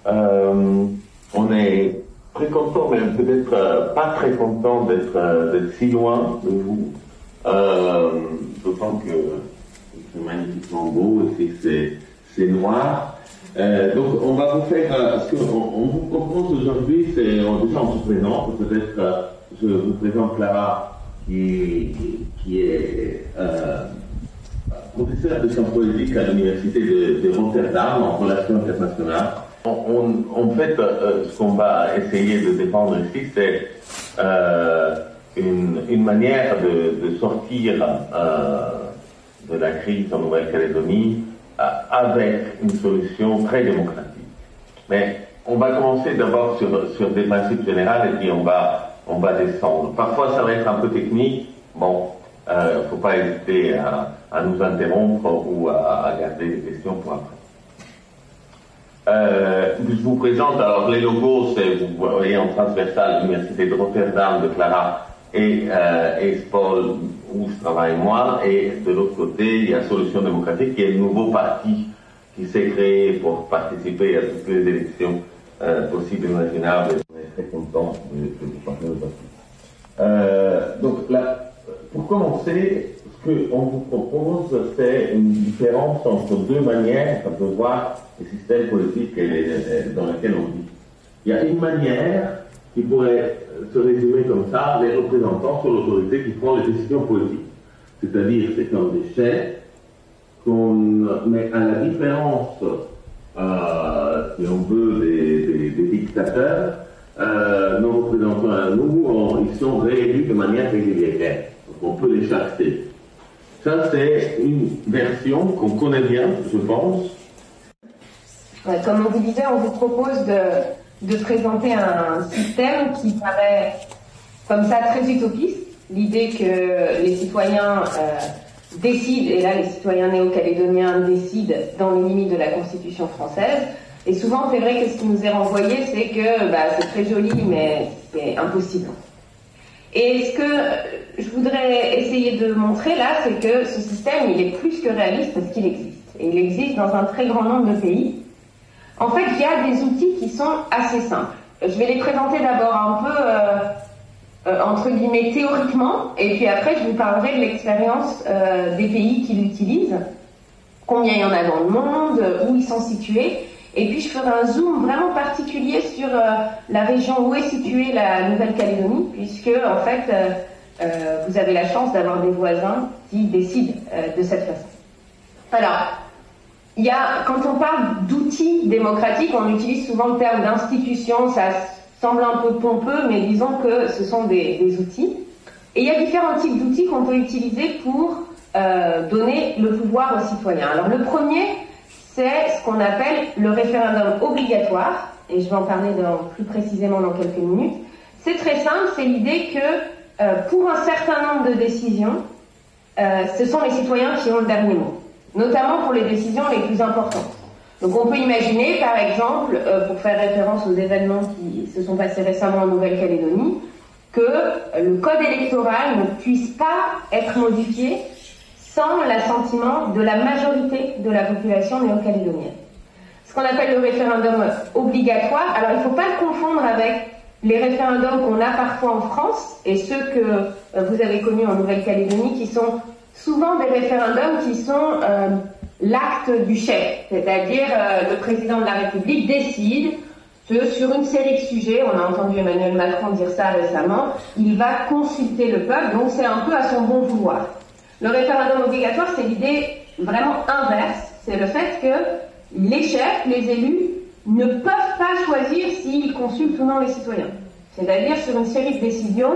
On est très content, mais peut-être pas très content d'être si loin de vous. D'autant que c'est magnifiquement beau et que c'est noir. Donc on va vous faire ce qu'on vous propose aujourd'hui, c'est déjà on se présente, peut-être je vous présente Clara qui est professeure de sciences politiques à l'université de Rotterdam en relations internationales. En fait, ce qu'on va essayer de défendre ici, c'est une manière de sortir de la crise en Nouvelle-Calédonie avec une solution très démocratique. Mais on va commencer d'abord sur des principes généraux et puis on va descendre. Parfois, ça va être un peu technique. Bon, faut pas hésiter à nous interrompre ou à garder des questions pour après. Je vous présente, alors les logos, vous voyez en transversal l'Université de Rotterdam de Clara et ESPOL où je travaille moi, et de l'autre côté il y a Solutions démocratiques qui est le nouveau parti qui s'est créé pour participer à toutes les élections possibles et imaginables. On est très content de vous parler de parti. Donc là, pour commencer, ce qu'on vous propose, c'est une différence entre deux manières de voir les systèmes politiques dans lesquels on vit. Il y a une manière qui pourrait se résumer comme ça: les représentants sur l'autorité qui prend les décisions politiques. C'est-à-dire, c'est comme des chefs mais à la différence, si on veut, des dictateurs, nos représentants à nous, ils sont réélus de manière régulière. Donc on peut les chasser. Ça, c'est une version qu'on connaît bien, je pense. Comme on vous disait, on vous propose de présenter un système qui paraît comme ça très utopiste. L'idée que les citoyens décident, et là les citoyens néo-calédoniens décident dans les limites de la Constitution française. Et souvent, c'est vrai que ce qui nous est renvoyé, c'est que c'est très joli, mais c'est impossible. Et ce que je voudrais essayer de montrer là, c'est que ce système, il est plus que réaliste parce qu'il existe. Et il existe dans un très grand nombre de pays. En fait, il y a des outils qui sont assez simples. Je vais les présenter d'abord un peu, entre guillemets, théoriquement, et puis après, je vous parlerai de l'expérience des pays qui l'utilisent, combien il y en a dans le monde, où ils sont situés, et puis je ferai un zoom vraiment particulier sur la région où est située la Nouvelle-Calédonie, puisque, en fait, vous avez la chance d'avoir des voisins qui décident de cette façon. Alors, quand on parle d'outils démocratiques, on utilise souvent le terme d'institution, ça semble un peu pompeux, mais disons que ce sont des outils. Et il y a différents types d'outils qu'on peut utiliser pour donner le pouvoir aux citoyens. Alors le premier, c'est ce qu'on appelle le référendum obligatoire, et je vais en parler plus précisément dans quelques minutes. C'est très simple, c'est l'idée que pour un certain nombre de décisions, ce sont les citoyens qui ont le dernier mot, notamment pour les décisions les plus importantes. Donc on peut imaginer, par exemple, pour faire référence aux événements qui se sont passés récemment en Nouvelle-Calédonie, que le code électoral ne puisse pas être modifié sans l'assentiment de la majorité de la population néo-calédonienne. Ce qu'on appelle le référendum obligatoire, alors il ne faut pas le confondre avec les référendums qu'on a parfois en France et ceux que vous avez connus en Nouvelle-Calédonie, qui sont souvent des référendums qui sont l'acte du chef, c'est-à-dire le président de la République décide que sur une série de sujets, on a entendu Emmanuel Macron dire ça récemment, il va consulter le peuple, donc c'est un peu à son bon vouloir. Le référendum obligatoire, c'est l'idée vraiment inverse, c'est le fait que les chefs, les élus, ne peuvent pas choisir s'ils consultent ou non les citoyens. C'est-à-dire sur une série de décisions,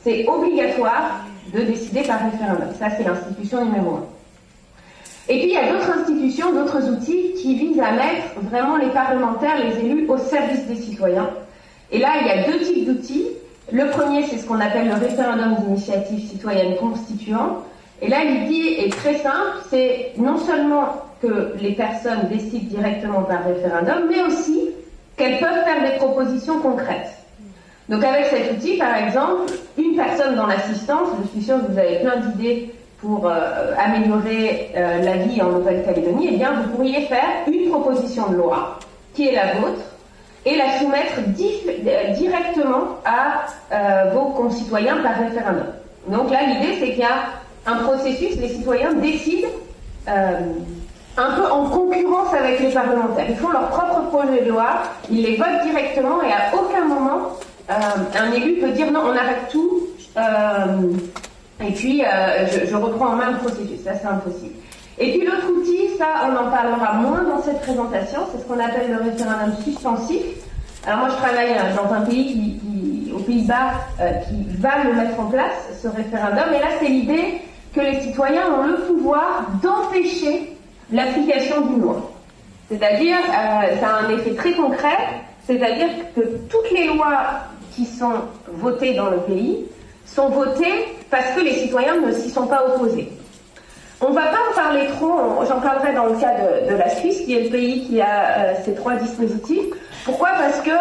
c'est obligatoire de décider par référendum. Ça, c'est l'institution numéro 1. Et puis, il y a d'autres institutions, d'autres outils qui visent à mettre vraiment les parlementaires, les élus, au service des citoyens. Et là, il y a deux types d'outils. Le premier, c'est ce qu'on appelle le référendum d'initiative citoyenne constituant. Et là, l'idée est très simple, c'est non seulement que les personnes décident directement par référendum, mais aussi qu'elles peuvent faire des propositions concrètes. Donc avec cet outil, par exemple, une personne dans l'assistance, je suis sûre que vous avez plein d'idées pour améliorer la vie en Nouvelle-Calédonie, eh bien vous pourriez faire une proposition de loi qui est la vôtre, et la soumettre directement à vos concitoyens par référendum. Donc là, l'idée, c'est qu'il y a un processus, les citoyens décident un peu en concurrence avec les parlementaires. Ils font leur propre projet de loi, ils les votent directement et à aucun moment un élu peut dire non, on arrête tout et puis je reprends en main le processus. Ça, c'est impossible. Et puis l'autre outil, ça, on en parlera moins dans cette présentation, c'est ce qu'on appelle le référendum suspensif. Alors moi, je travaille dans un pays aux Pays-Bas qui va le mettre en place, ce référendum. Et là, c'est l'idée que les citoyens ont le pouvoir d'empêcher l'application d'une loi. C'est-à-dire, ça a un effet très concret, c'est-à-dire que toutes les lois qui sont votées dans le pays sont votées parce que les citoyens ne s'y sont pas opposés. On ne va pas en parler trop, j'en parlerai dans le cas de la Suisse, qui est le pays qui a ces trois dispositifs. Pourquoi ? Parce que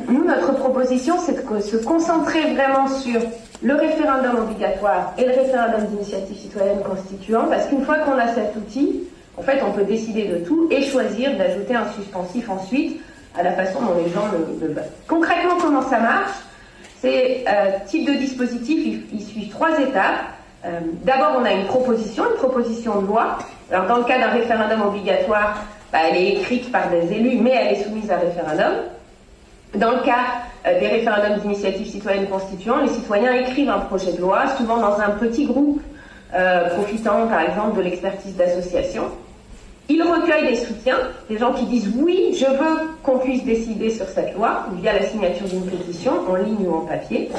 nous, notre proposition, c'est de se concentrer vraiment sur le référendum obligatoire et le référendum d'initiative citoyenne constituant, parce qu'une fois qu'on a cet outil, en fait, on peut décider de tout et choisir d'ajouter un suspensif ensuite à la façon dont les gens le veulent. Concrètement, comment ça marche ? Ces types de dispositifs, ils suivent trois étapes. D'abord, on a une proposition de loi. Alors, dans le cas d'un référendum obligatoire, elle est écrite par des élus, mais elle est soumise à référendum. Dans le cas des référendums d'initiative citoyenne constituant, les citoyens écrivent un projet de loi, souvent dans un petit groupe, profitant par exemple de l'expertise d'associations. Ils recueillent des soutiens, des gens qui disent oui, je veux qu'on puisse décider sur cette loi, via la signature d'une pétition, en ligne ou en papier.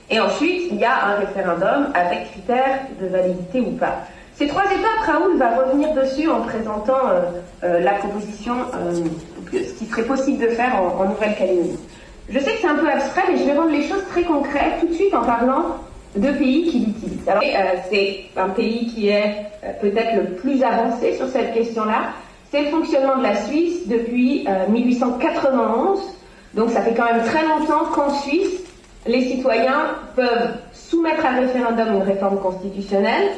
Et ensuite, il y a un référendum avec critères de validité ou pas. Ces trois étapes, Raoul va revenir dessus en présentant la proposition, ce qui serait possible de faire en Nouvelle-Calédonie. Je sais que c'est un peu abstrait, mais je vais rendre les choses très concrètes tout de suite en parlant de pays qui l'utilisent. Alors, c'est un pays qui est peut-être le plus avancé sur cette question-là. C'est le fonctionnement de la Suisse depuis 1891. Donc ça fait quand même très longtemps qu'en Suisse, les citoyens peuvent soumettre à référendum une réforme constitutionnelle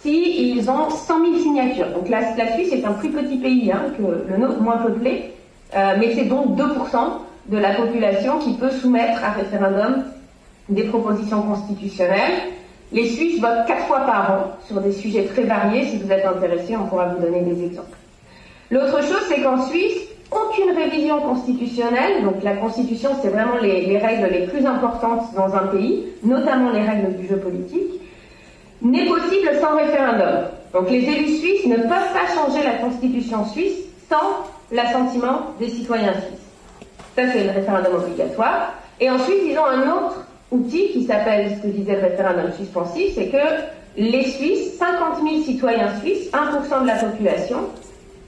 s'ils ont 100 000 signatures. Donc la Suisse est un plus petit pays que le nôtre, moins peuplé, mais c'est donc 2% de la population qui peut soumettre à référendum des propositions constitutionnelles. Les Suisses votent 4 fois par an sur des sujets très variés. Si vous êtes intéressés, on pourra vous donner des exemples. L'autre chose, c'est qu'en Suisse, aucune révision constitutionnelle, donc la Constitution, c'est vraiment les règles les plus importantes dans un pays, notamment les règles du jeu politique, n'est possible sans référendum. Donc les élus suisses ne peuvent pas changer la Constitution suisse sans l'assentiment des citoyens suisses. Ça, c'est le référendum obligatoire. Et ensuite, ils ont un autre outil qui s'appelle, ce que disait le référendum suspensif, c'est que les Suisses, 50 000 citoyens suisses, 1% de la population,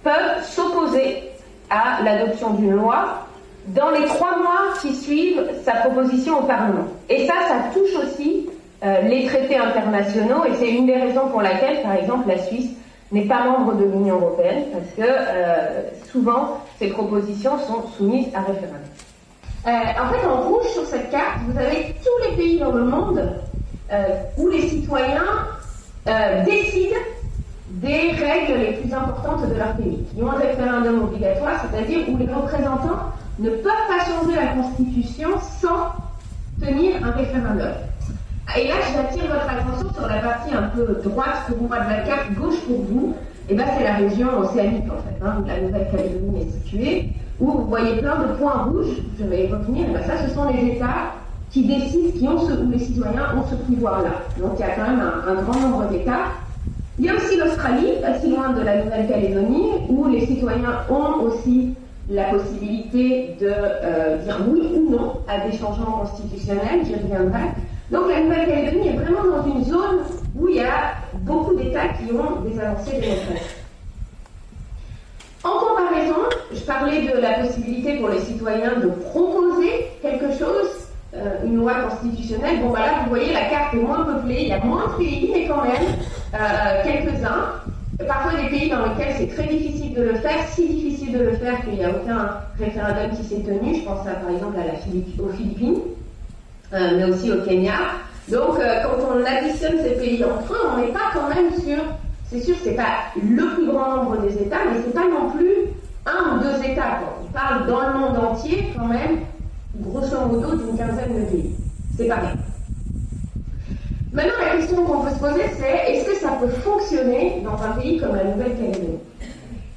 peuvent s'opposer à l'adoption d'une loi dans les 3 mois qui suivent sa proposition au Parlement. Et ça touche aussi les traités internationaux, et c'est une des raisons pour laquelle, par exemple, la Suisse n'est pas membre de l'Union européenne, parce que souvent, ces propositions sont soumises à référendum. En fait, en rouge sur cette carte, vous avez tous les pays dans le monde où les citoyens décident des règles les plus importantes de leur pays, qui ont un référendum obligatoire, c'est-à-dire où les représentants ne peuvent pas changer la Constitution sans tenir un référendum. Et là, j'attire votre attention sur la partie un peu droite pour moi de la carte, gauche pour vous. Et bien, c'est la région océanique, en fait, où la Nouvelle-Calédonie est située, où vous voyez plein de points rouges, je vais y revenir, et bien ça, ce sont les États qui décident, où les citoyens ont ce pouvoir-là. Donc, il y a quand même un grand nombre d'États. Il y a aussi l'Australie, pas si loin de la Nouvelle-Calédonie, où les citoyens ont aussi la possibilité de dire oui ou non à des changements constitutionnels, j'y reviendrai. Donc la Nouvelle-Calédonie est vraiment dans une zone où il y a beaucoup d'États qui ont des avancées démocratiques. En comparaison, je parlais de la possibilité pour les citoyens de proposer quelque chose, une loi constitutionnelle. Bon, voilà, vous voyez, la carte est moins peuplée, il y a moins de pays, mais quand même quelques-uns. Parfois des pays dans lesquels c'est très difficile de le faire, si difficile de le faire qu'il n'y a aucun référendum qui s'est tenu. Je pense par exemple aux Philippines, mais aussi au Kenya. Donc quand on additionne ces pays entre eux, on n'est pas quand même sur, c'est sûr, c'est pas le plus grand nombre des États, mais c'est pas non plus 1 ou 2 États, quoi. parle dans le monde entier, quand même, grosso modo, d'une quinzaine de pays. C'est pas rien. Maintenant, la question qu'on peut se poser, c'est est-ce que ça peut fonctionner dans un pays comme la Nouvelle-Calédonie?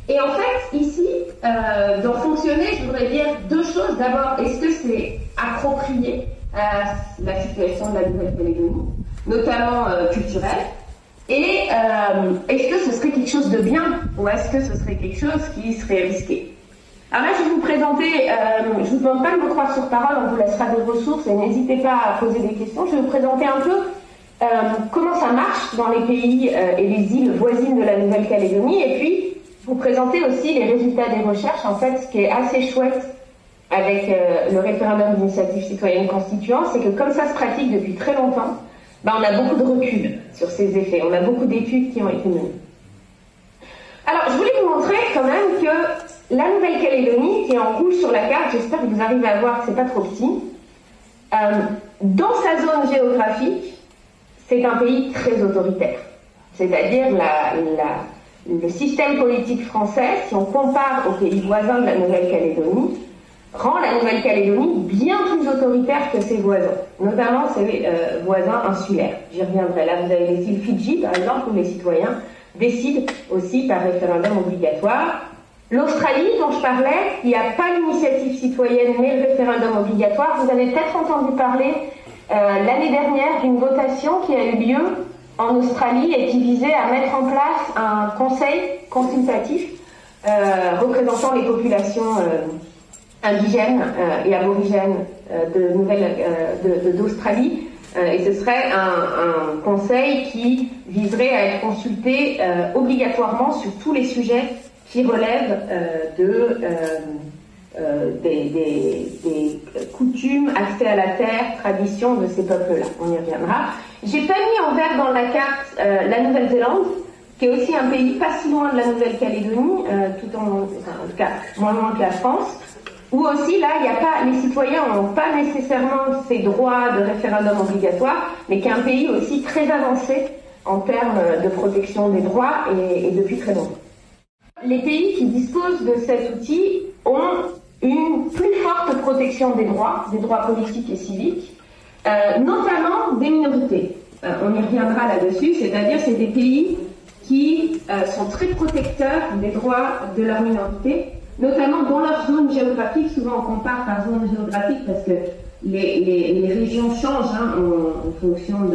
Et en fait, ici, dans fonctionner, je voudrais dire deux choses. D'abord, est-ce que c'est approprié à la situation de la Nouvelle-Calédonie, notamment culturelle? Et est-ce que ce serait quelque chose de bien ou est-ce que ce serait quelque chose qui serait risqué? Alors là, je vais vous présenter, je ne vous demande pas de me croire sur parole, on vous laissera des ressources et n'hésitez pas à poser des questions. Je vais vous présenter un peu comment ça marche dans les pays et les îles voisines de la Nouvelle-Calédonie et puis vous présenter aussi les résultats des recherches. En fait, ce qui est assez chouette avec le référendum d'initiative citoyenne constituant, c'est que comme ça se pratique depuis très longtemps, on a beaucoup de recul sur ces effets. On a beaucoup d'études qui ont été menées. Alors, je voulais vous montrer quand même que la Nouvelle-Calédonie, qui est en rouge sur la carte, j'espère que vous arrivez à voir que c'est pas trop petit, dans sa zone géographique, c'est un pays très autoritaire. C'est-à-dire le système politique français, si on compare aux pays voisins de la Nouvelle-Calédonie, rend la Nouvelle-Calédonie bien plus autoritaire que ses voisins, notamment ses voisins insulaires. J'y reviendrai. Là, vous avez les îles Fidji, par exemple, où les citoyens décident aussi par référendum obligatoire. L'Australie, dont je parlais, il n'y a pas l'initiative citoyenne, mais le référendum obligatoire. Vous avez peut-être entendu parler l'année dernière d'une votation qui a eu lieu en Australie et qui visait à mettre en place un conseil consultatif représentant les populations indigènes et aborigènes d'Australie. Et ce serait un conseil qui viserait à être consulté obligatoirement sur tous les sujets qui relèvent des coutumes, accès à la terre, traditions de ces peuples-là. On y reviendra. J'ai pas mis en vert dans la carte la Nouvelle-Zélande, qui est aussi un pays pas si loin de la Nouvelle-Calédonie, en tout cas moins loin que la France, où aussi là, les citoyens n'ont pas nécessairement ces droits de référendum obligatoire, mais qui est un pays aussi très avancé en termes de protection des droits et depuis très longtemps. Les pays qui disposent de cet outil ont une plus forte protection des droits politiques et civiques, notamment des minorités. On y reviendra là-dessus, c'est-à-dire c'est des pays qui sont très protecteurs des droits de leurs minorités, notamment dans leur zone géographique. Souvent on compare par zone géographique parce que les régions changent en fonction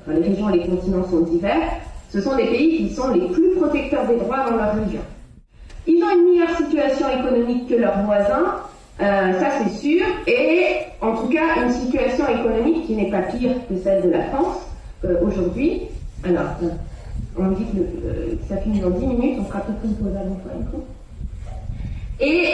les régions et les continents sont divers. Ce sont des pays qui sont les plus protecteurs des droits dans leur région. Ils ont une meilleure situation économique que leurs voisins, ça c'est sûr, et en tout cas une situation économique qui n'est pas pire que celle de la France aujourd'hui. Alors, on dit que ça finit dans 10 minutes, on fera peut-être une pause avant une pause. Et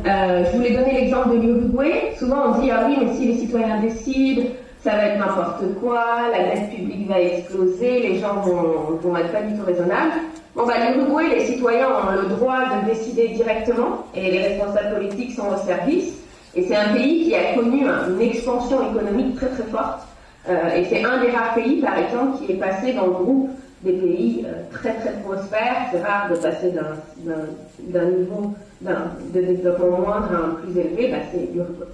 je voulais donner l'exemple de l'Uruguay. Souvent on dit ah oui, mais si les citoyens décident, ça va être n'importe quoi, la dette publique va exploser, les gens vont être pas du tout raisonnables. L'Uruguay, les citoyens ont le droit de décider directement et les responsables politiques sont au service. Et c'est un pays qui a connu une expansion économique très très forte. Et c'est un des rares pays, par exemple, qui est passé dans le groupe des pays très très prospères. C'est rare de passer d'un niveau de développement moindre à un plus élevé, c'est l'Uruguay.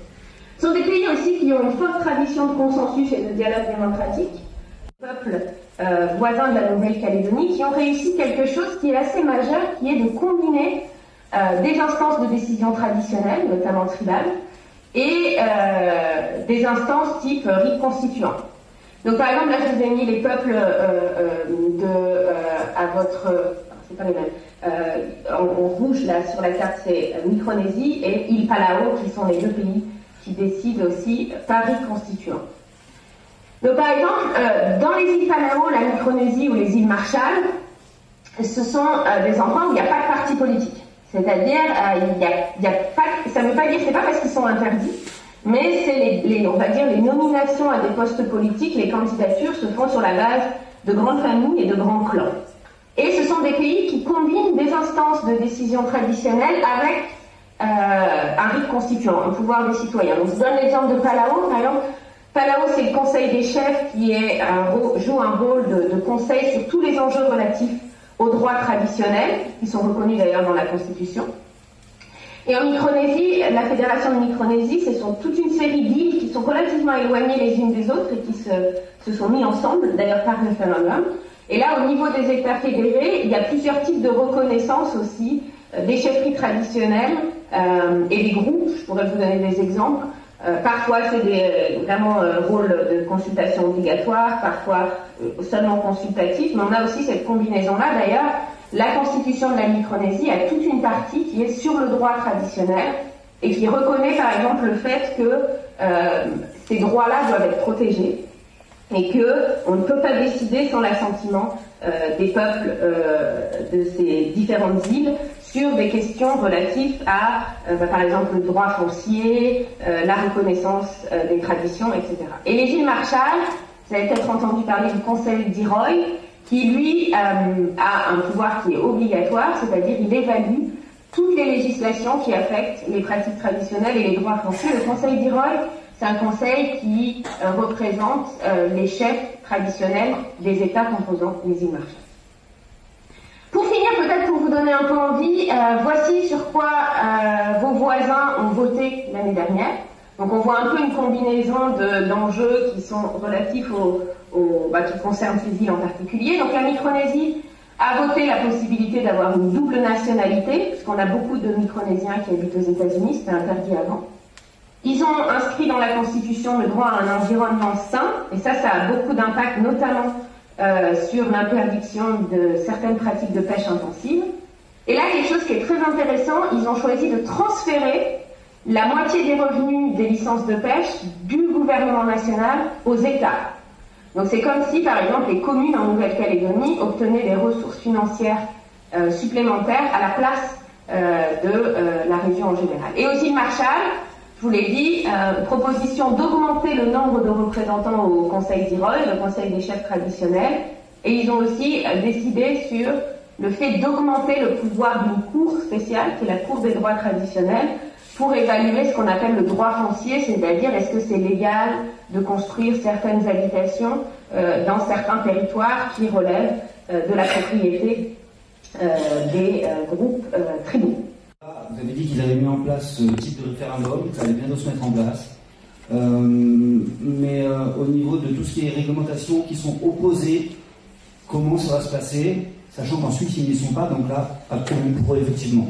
Ce sont des pays aussi qui ont une forte tradition de consensus et de dialogue démocratique. Les peuples voisins de la Nouvelle-Calédonie qui ont réussi quelque chose qui est assez majeur, qui est de combiner des instances de décision traditionnelles, notamment tribales, et des instances type rite constituant. Donc par exemple, là je vous ai mis les peuples à votre... c'est pas les mêmes. En rouge, là, sur la carte, c'est Micronésie et île Palau, qui sont les deux pays qui décident aussi par rite constituant. Donc par exemple, dans les îles Palau, la Micronésie ou les îles Marshall, ce sont des endroits où il n'y a pas de parti politique. C'est-à-dire, ça ne veut pas dire, c'est pas parce qu'ils sont interdits, mais c'est on va dire, les nominations à des postes politiques, les candidatures se font sur la base de grandes familles et de grands clans. Et ce sont des pays qui combinent des instances de décision traditionnelles avec un rite constituant, un pouvoir des citoyens. Donc, je donne l'exemple de Palau. Par exemple, Palau, c'est le conseil des chefs qui joue un rôle de conseil sur tous les enjeux relatifs aux droits traditionnels, qui sont reconnus d'ailleurs dans la Constitution. Et en Micronésie, la Fédération de Micronésie, ce sont toute une série d'îles qui sont relativement éloignées les unes des autres et qui se sont mis ensemble, d'ailleurs par référendum. Et là, au niveau des États fédérés, il y a plusieurs types de reconnaissance aussi, des chefferies traditionnelles et des groupes. Je pourrais vous donner des exemples. Parfois, c'est vraiment rôle de consultation obligatoire, parfois seulement consultatif, mais on a aussi cette combinaison-là. D'ailleurs, la Constitution de la Micronésie a toute une partie qui est sur le droit traditionnel et qui reconnaît par exemple le fait que ces droits-là doivent être protégés et qu'on ne peut pas décider sans l'assentiment des peuples de ces différentes îles sur des questions relatives à, par exemple, le droit foncier, la reconnaissance des traditions, etc. Et les îles Marshall, vous avez peut-être entendu parler du Conseil d'Iroy, qui lui a un pouvoir qui est obligatoire, c'est-à-dire il évalue toutes les législations qui affectent les pratiques traditionnelles et les droits fonciers. Le Conseil d'Iroy, c'est un conseil qui représente les chefs traditionnels des États composant les îles Marshall. Pour finir, peut-être pour vous donner un peu envie, voici sur quoi vos voisins ont voté l'année dernière. Donc on voit un peu une combinaison d'enjeux qui sont relatifs qui concernent ces îles en particulier. Donc la Micronésie a voté la possibilité d'avoir une double nationalité, puisqu'on a beaucoup de Micronésiens qui habitent aux États-Unis, c'était interdit avant. Ils ont inscrit dans la Constitution le droit à un environnement sain, et ça a beaucoup d'impact, notamment sur l'interdiction de certaines pratiques de pêche intensive. Et là, quelque chose qui est très intéressant, ils ont choisi de transférer la moitié des revenus des licences de pêche du gouvernement national aux États. Donc c'est comme si, par exemple, les communes en Nouvelle-Calédonie obtenaient des ressources financières supplémentaires à la place de la région en général. Et aux îles Marshall, je vous l'ai dit, proposition d'augmenter le nombre de représentants au Conseil d'Iroy, le Conseil des chefs traditionnels, et ils ont aussi décidé sur le fait d'augmenter le pouvoir d'une cour spéciale, qui est la Cour des droits traditionnels, pour évaluer ce qu'on appelle le droit foncier, c'est-à-dire est-ce que c'est légal de construire certaines habitations dans certains territoires qui relèvent de la propriété des groupes tribaux. Vous avez dit qu'ils avaient mis en place ce type de référendum, que ça allait bientôt se mettre en place. Mais au niveau de tout ce qui est réglementations qui sont opposées, comment ça va se passer, sachant qu'ensuite ils n'y sont pas, donc là, pas de problème pour eux, effectivement.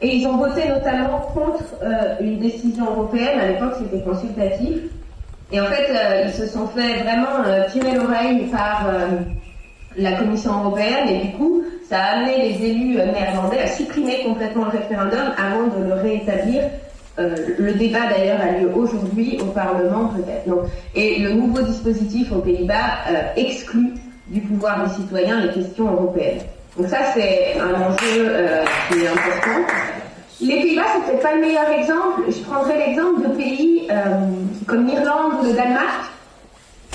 Et ils ont voté notamment contre une décision européenne, à l'époque c'était consultatif, et en fait ils se sont fait vraiment tirer l'oreille par la Commission européenne, et du coup ça a amené les élus néerlandais à supprimer complètement le référendum avant de le réétablir. Le débat d'ailleurs a lieu aujourd'hui au Parlement peut-être. Donc, et le nouveau dispositif aux Pays-Bas exclut du pouvoir des citoyens les questions européennes. Donc ça c'est un enjeu qui est important. Les Pays-Bas c'est peut-être pas le meilleur exemple. Je prendrai l'exemple de pays comme l'Irlande ou le Danemark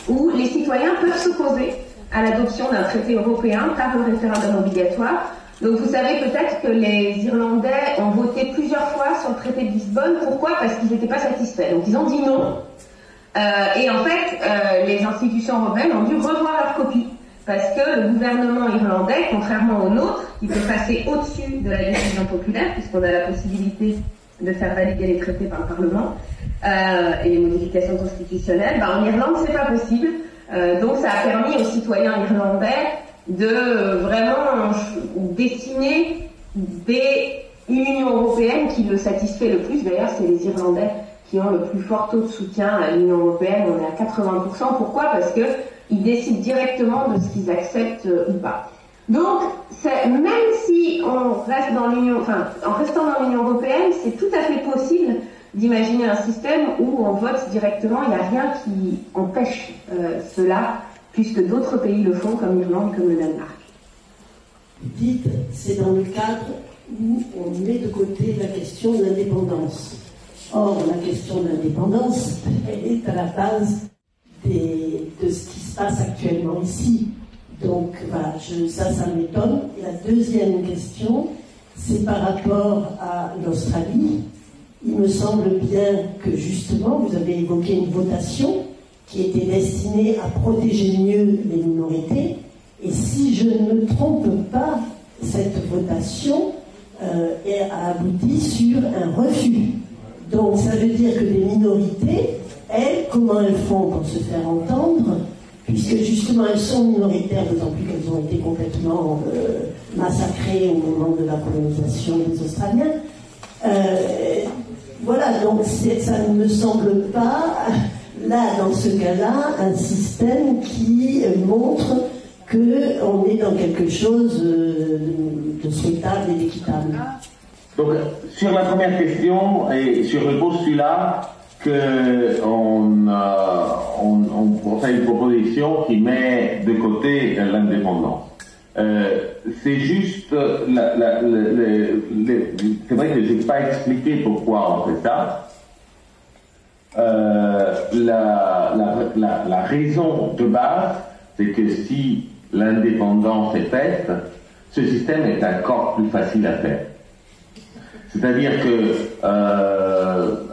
où les citoyens peuvent s'opposer à l'adoption d'un traité européen par le référendum obligatoire. Donc vous savez peut-être que les Irlandais ont voté plusieurs fois sur le traité de Lisbonne. Pourquoi? Parce qu'ils n'étaient pas satisfaits. Donc ils ont dit non. Et en fait, les institutions européennes ont dû revoir leur copie. Parce que le gouvernement irlandais, contrairement au nôtre, qui peut passer au-dessus de la décision populaire, puisqu'on a la possibilité de faire valider les traités par le Parlement et les modifications constitutionnelles, en Irlande c'est pas possible. Donc ça a permis aux citoyens irlandais de vraiment dessiner une Union européenne qui le satisfait le plus. D'ailleurs, c'est les Irlandais qui ont le plus fort taux de soutien à l'Union européenne. On est à 80%. Pourquoi? Parce qu'ils décident directement de ce qu'ils acceptent ou pas. Donc, même si on reste dans l'Union, en restant dans l'Union européenne, c'est tout à fait possible d'imaginer un système où on vote directement. Il n'y a rien qui empêche cela, puisque d'autres pays le font, comme l'Irlande, comme le Danemark. Dites, c'est dans le cadre où on met de côté la question de l'indépendance. Or, la question de l'indépendance, elle est à la base de ce qui se passe actuellement ici. Donc, voilà, ça m'étonne. Et la deuxième question, c'est par rapport à l'Australie. Il me semble bien que, justement, vous avez évoqué une votation qui était destinée à protéger mieux les minorités. Et si je ne me trompe pas, cette votation et a abouti sur un refus. Donc ça veut dire que les minorités, elles, comment elles font pour se faire entendre, puisque justement elles sont minoritaires, d'autant plus qu'elles ont été complètement massacrées au moment de la colonisation des Australiens. Voilà, donc ça ne me semble pas, là, dans ce cas-là, un système qui montre qu'on est dans quelque chose de souhaitable et d'équitable. Donc, sur la première question et sur le postulat qu'on fait une proposition qui met de côté l'indépendance. C'est juste, c'est vrai que je n'ai pas expliqué pourquoi on fait ça. La raison de base, c'est que si l'indépendance est faite, ce système est encore plus facile à faire. C'est-à-dire que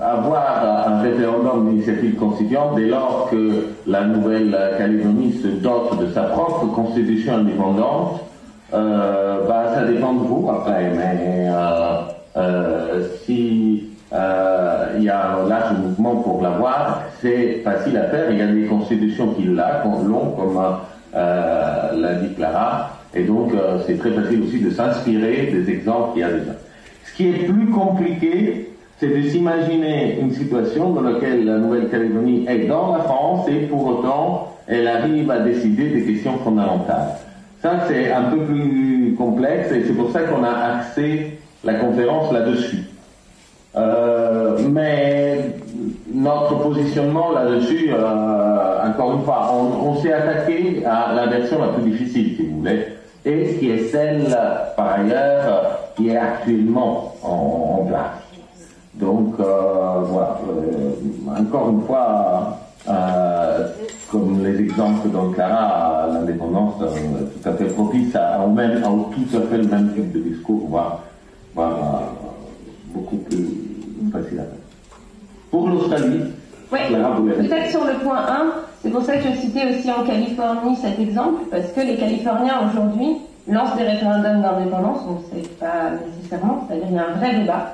avoir un référendum d'initiative constituante, dès lors que la Nouvelle-Calédonie se dote de sa propre constitution indépendante, ça dépend de vous après, mais si il y a un large mouvement pour l'avoir, c'est facile à faire. Il y a des constitutions qui l'ont, comme l'a dit Clara, et donc c'est très facile aussi de s'inspirer des exemples qu'il y a déjà. Ce qui est plus compliqué, c'est de s'imaginer une situation dans laquelle la Nouvelle-Calédonie est dans la France et pour autant elle arrive à décider des questions fondamentales. Ça, c'est un peu plus complexe et c'est pour ça qu'on a axé la conférence là-dessus. Mais notre positionnement là-dessus, encore une fois, on s'est attaqué à la version la plus difficile, si vous voulez, et qui est celle, par ailleurs, qui est actuellement en place. Donc, voilà, encore une fois, comme les exemples dont Clara, l'indépendance, tout à fait propice à tout à fait le même type de discours, voire beaucoup plus facile à faire. Pour l'Australie, oui, peut-être sur le point 1, c'est pour ça que je citais aussi en Californie cet exemple, parce que les Californiens aujourd'hui lancent des référendums d'indépendance, on ne sait pas nécessairement, c'est-à-dire il y a un vrai débat,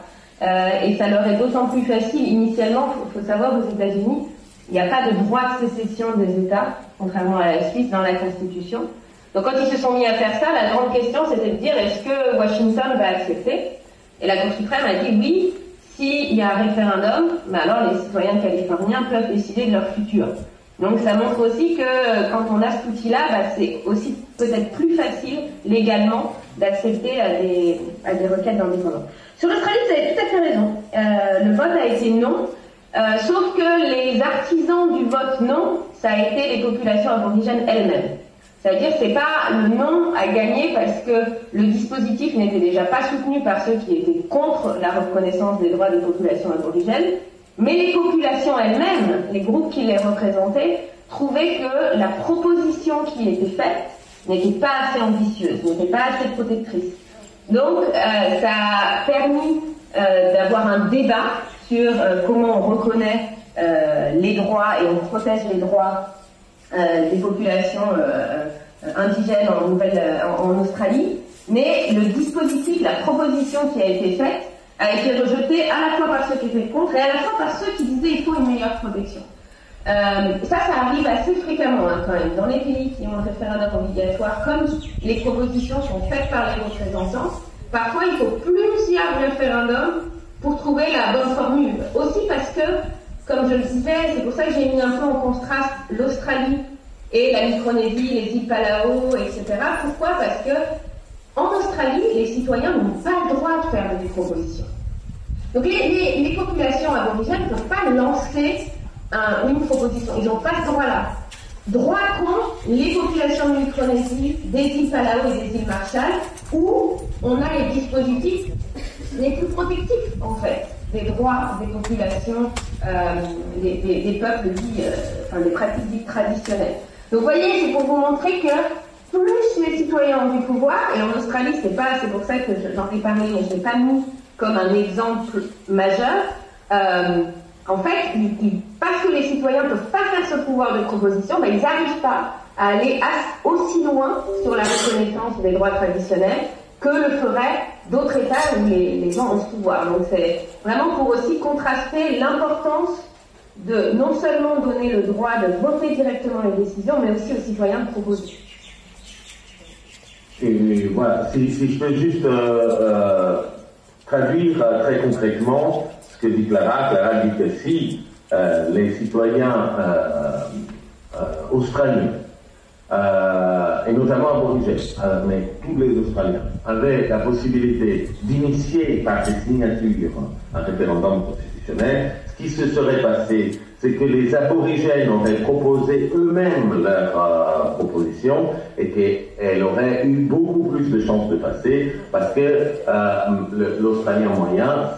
et ça leur est d'autant plus facile. Initialement, il faut savoir, aux États-Unis, il n'y a pas de droit de sécession des États, contrairement à la Suisse dans la Constitution. Donc quand ils se sont mis à faire ça, la grande question c'était de dire est-ce que Washington va accepter? Et la Cour suprême a dit oui, s'il y a un référendum, mais alors les citoyens californiens peuvent décider de leur futur. Donc ça montre aussi que quand on a cet outil-là, c'est aussi peut-être plus facile légalement d'accepter à des requêtes d'indépendance. Sur l'Australie, vous avez tout à fait raison. Le vote a été non, sauf que les artisans du vote non, ça a été les populations aborigènes elles-mêmes. C'est-à-dire que c'est pas le non à gagner parce que le dispositif n'était déjà pas soutenu par ceux qui étaient contre la reconnaissance des droits des populations aborigènes, mais les populations elles-mêmes, les groupes qui les représentaient, trouvaient que la proposition qui était faite n'était pas assez ambitieuse, n'était pas assez protectrice. Donc ça a permis d'avoir un débat sur comment on reconnaît les droits et on protège les droits des populations indigènes en Australie, mais le dispositif, la proposition qui a été faite a été rejetée à la fois par ceux qui étaient contre et à la fois par ceux qui disaient il faut une meilleure protection. Ça arrive assez fréquemment quand même. Dans les pays qui ont un référendum obligatoire, comme les propositions sont faites par les représentants, parfois il faut plusieurs référendums pour trouver la bonne formule. Aussi parce que, comme je le disais, c'est pour ça que j'ai mis un peu en contraste l'Australie et la Micronésie, les îles Palau, etc. Pourquoi? Parce que en Australie, les citoyens n'ont pas le droit de faire des propositions. Donc les populations aborigènes ne peuvent pas lancer une proposition. Ils n'ont pas ce droit-là. Droit contre les populations de Micronésie, des îles Palau et des îles Marshall, où on a les dispositifs les plus protectifs, en fait, des droits des populations, des peuples dits, des pratiques dites traditionnelles. Donc vous voyez, c'est pour vous montrer que plus les citoyens ont du pouvoir, et en Australie, c'est pour ça que j'en ai parlé, mais je ne l'ai pas mis comme un exemple majeur. En fait, parce que les citoyens ne peuvent pas faire ce pouvoir de proposition, ils n'arrivent pas à aller aussi loin sur la reconnaissance des droits traditionnels que le feraient d'autres États où les gens ont ce pouvoir. Donc c'est vraiment pour aussi contraster l'importance de non seulement donner le droit de voter directement les décisions, mais aussi aux citoyens de proposer. Et voilà, si je peux juste traduire très concrètement ce que dit Clara. Clara dit que si les citoyens australiens, et notamment aborigènes, mais tous les Australiens, avaient la possibilité d'initier par des signatures un référendum constitutionnel, ce qui se serait passé, c'est que les aborigènes auraient proposé eux-mêmes leur proposition et qu'elle aurait eu beaucoup plus de chances de passer parce que l'Australien moyen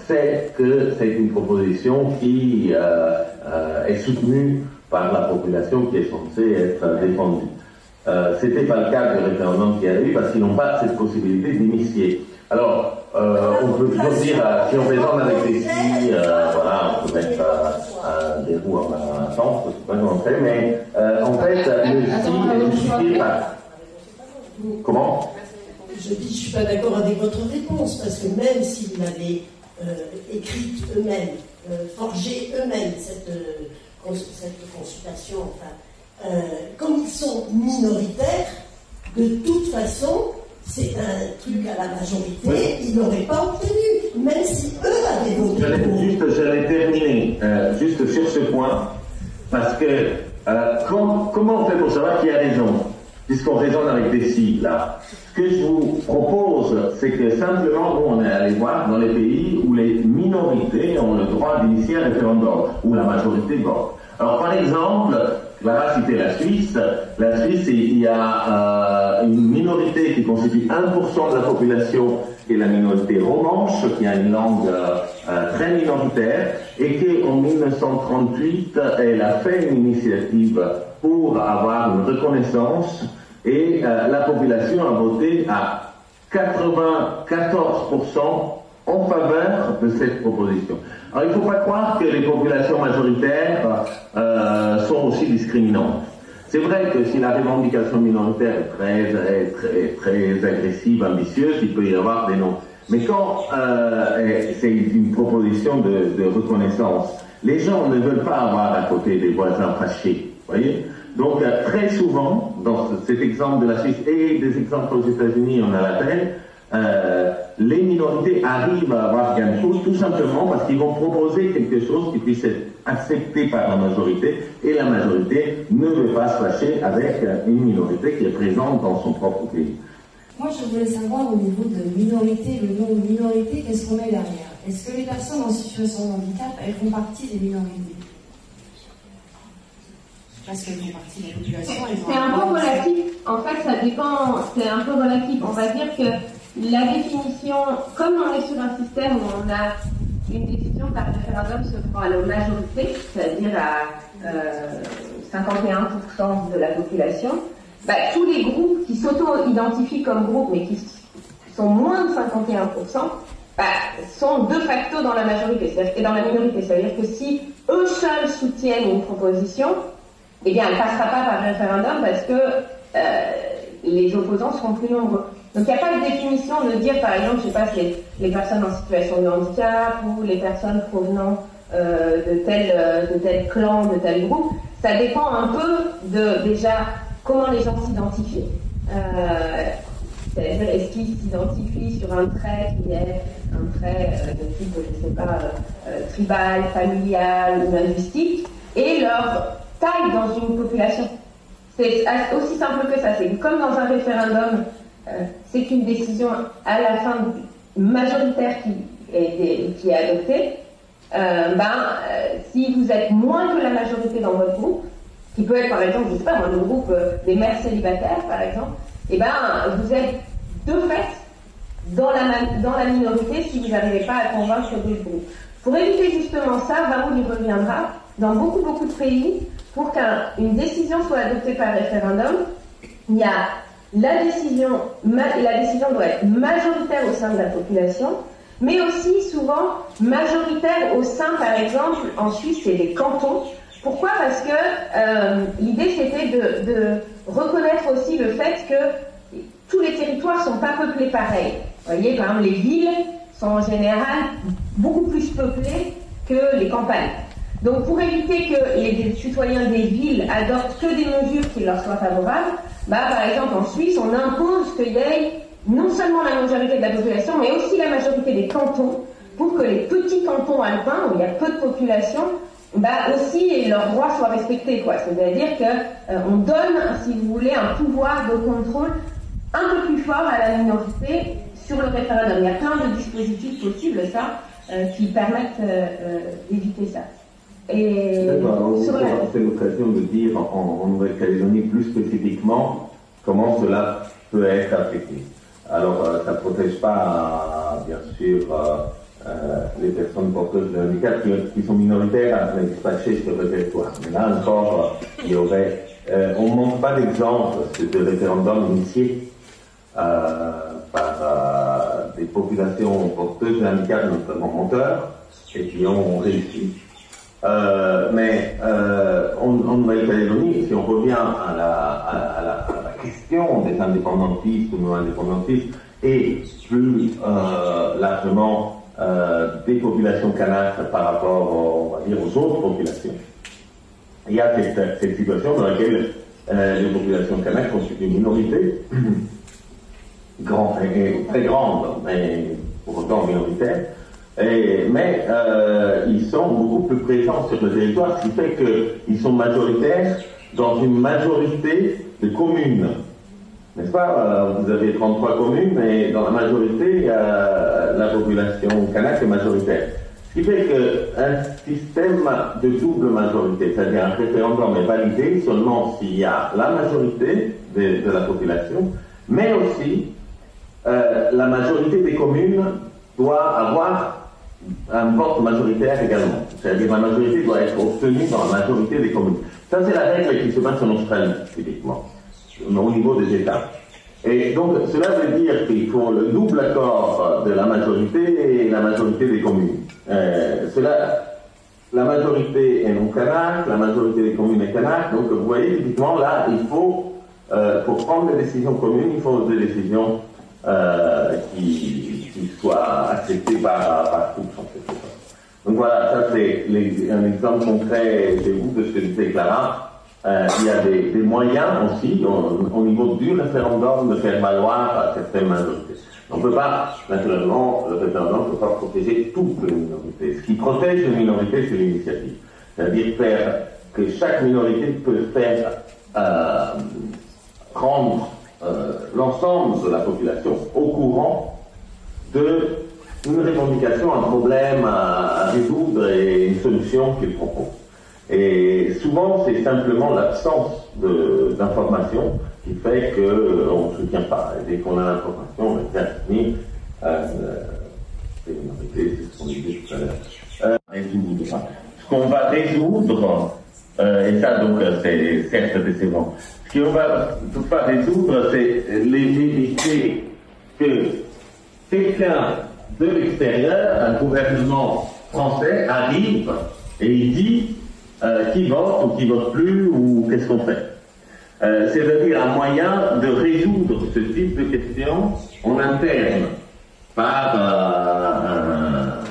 sait que c'est une proposition qui est soutenue par la population qui est censée être défendue. C'était pas le cas du référendum qu'il y a eu parce qu'ils n'ont pas cette possibilité d'initier. Alors, on peut toujours dire, si on raisonne avec des si, voilà, on peut mettre des roues en un sens, je sais pas comment on fait, mais en fait, le si est justifié par... Comment? Je dis, je suis pas d'accord avec votre réponse, parce que même s'ils l'avaient écrite eux-mêmes, forgé eux-mêmes cette consultation, enfin, comme ils sont minoritaires, de toute façon, c'est un truc à la majorité, ils n'auraient pas obtenu, même si eux avaient voté pour. J'allais terminer juste sur ce point, parce que comment on fait pour savoir qui a raison, puisqu'on raisonne avec des si, là. Ce que je vous propose, c'est que simplement, nous, on est allé voir dans les pays où les minorités ont le droit d'initier un référendum, où la majorité vote. Alors, par exemple, Clara citait la Suisse. La Suisse, il y a une minorité qui constitue 1% de la population, qui est la minorité romanche, qui a une langue très minoritaire, et qui, en 1938, elle a fait une initiative pour avoir une reconnaissance, et la population a voté à 94% en faveur de cette proposition. Alors, il ne faut pas croire que les populations majoritaires sont aussi discriminantes. C'est vrai que si la revendication minoritaire est très agressive, ambitieuse, il peut y avoir des noms. Mais quand c'est une proposition de reconnaissance, les gens ne veulent pas avoir à côté des voisins fâchés, voyez. Donc très souvent, dans cet exemple de la Suisse et des exemples aux États-Unis, on a la peine, les minorités arrivent à avoir gain de cause tout simplement parce qu'ils vont proposer quelque chose qui puisse être accepté par la majorité et la majorité ne veut pas se fâcher avec une minorité qui est présente dans son propre pays. Moi, je voulais savoir au niveau de minorité, le nom de minorité, qu'est-ce qu'on met derrière? Est-ce que les personnes en situation de handicap, elles font partie des minorités? Parce qu'elles font partie de la population. C'est un peu relatif. En fait, ça dépend. C'est un peu relatif. On va dire que la définition, comme on est sur un système où on a une décision par référendum se prend à la majorité, c'est-à-dire à 51% de la population, tous les groupes qui s'auto-identifient comme groupes mais qui sont moins de 51%, sont de facto dans la majorité, et dans la minorité. C'est-à-dire que si eux seuls soutiennent une proposition, eh bien, elle ne passera pas par référendum parce que les opposants seront plus nombreux. Donc, il n'y a pas de définition de dire, par exemple, je ne sais pas, les personnes en situation de handicap ou les personnes provenant de tel clan, de tel groupe. Ça dépend un peu de, déjà, comment les gens s'identifient. C'est-à-dire, est-ce qu'ils s'identifient sur un trait qui est un trait de type, je ne sais pas, tribal, familial ou linguistique, et leur taille dans une population. C'est aussi simple que ça. C'est comme dans un référendum, c'est une décision à la fin majoritaire qui est adoptée. Si vous êtes moins que la majorité dans votre groupe, qui peut être par exemple, je ne sais pas, le groupe des mères célibataires par exemple, vous êtes de fait dans la minorité si vous n'arrivez pas à convaincre d'autres groupes. Pour éviter justement ça, Raoul y reviendra, dans beaucoup de pays, pour qu'une décision soit adoptée par référendum, il y a la décision doit être majoritaire au sein de la population, mais aussi souvent majoritaire au sein, par exemple, en Suisse, c'est des cantons. Pourquoi? Parce que l'idée, c'était de reconnaître aussi le fait que tous les territoires sont pas peuplés pareil. Vous voyez, par exemple, les villes sont en général beaucoup plus peuplées que les campagnes. Donc, pour éviter que les citoyens des villes adoptent que des mesures qui leur soient favorables, par exemple, en Suisse, on impose qu'il y ait non seulement la majorité de la population, mais aussi la majorité des cantons, pour que les petits cantons alpins, où il y a peu de population, aussi leurs droits soient respectés, quoi. C'est-à-dire qu'on donne, si vous voulez, un pouvoir de contrôle un peu plus fort à la minorité sur le référendum. Il y a plein de dispositifs possibles, ça, qui permettent d'éviter ça. Et c'est l'occasion de dire en Nouvelle-Calédonie plus spécifiquement comment cela peut être appliqué. Alors, ça ne protège pas, bien sûr, les personnes porteuses de handicap qui sont minoritaires à dispatcher sur le territoire. Mais là encore, il y aurait... on ne manque pas d'exemples de référendums initiés par des populations porteuses de handicap, notamment monteurs, et qui ont réussi. Mais en Nouvelle-Calédonie, si on revient à la question des indépendantistes ou non-indépendantistes, et plus largement des populations kanaks par rapport, on va dire, aux autres populations, il y a cette situation dans laquelle les populations kanaks constituent une minorité très grande, mais pour autant minoritaire. Mais ils sont beaucoup plus présents sur le territoire, ce qui fait qu'ils sont majoritaires dans une majorité de communes. N'est-ce pas? Vous avez 33 communes, mais dans la majorité, la population kanak est majoritaire. Ce qui fait qu'un système de double majorité, c'est-à-dire un référendum est validé seulement s'il y a la majorité de la population, mais aussi la majorité des communes doit avoir un vote majoritaire également. C'est-à-dire la majorité doit être obtenue dans la majorité des communes. Ça, c'est la règle qui se passe en Australie, typiquement, au niveau des États. Et donc, cela veut dire qu'il faut le double accord de la majorité et la majorité des communes. La majorité est non kanak, la majorité des communes est kanak. Donc, vous voyez, typiquement, là, il faut, pour prendre des décisions communes, il faut des décisions qui soient acceptées par tous, en fait. Donc voilà, ça c'est un exemple concret chez vous de ce que disait Clara. Il y a des moyens aussi, au niveau du référendum, de faire valoir certaines majorités. On ne peut pas, naturellement, le référendum ne peut pas protéger toutes les minorités. Ce qui protège les minorités, c'est l'initiative. C'est-à-dire faire que chaque minorité peut faire rendre l'ensemble de la population au courant d'une revendication, un problème à résoudre et une solution qu'il propose. Et souvent, c'est simplement l'absence d'information qui fait qu'on ne soutient pas. Et dès qu'on a l'information, on est bien soutenir les minorités, c'est ce qu'on disait tout à l'heure. Résoudre. Ce qu'on va résoudre, et ça donc c'est certes décevant, ce qu'on va pas résoudre, c'est l'éviter que quelqu'un de l'extérieur, un gouvernement français, arrive et il dit qui vote ou qui vote plus ou qu'est-ce qu'on fait. C'est-à-dire un moyen de résoudre ce type de questions en interne par un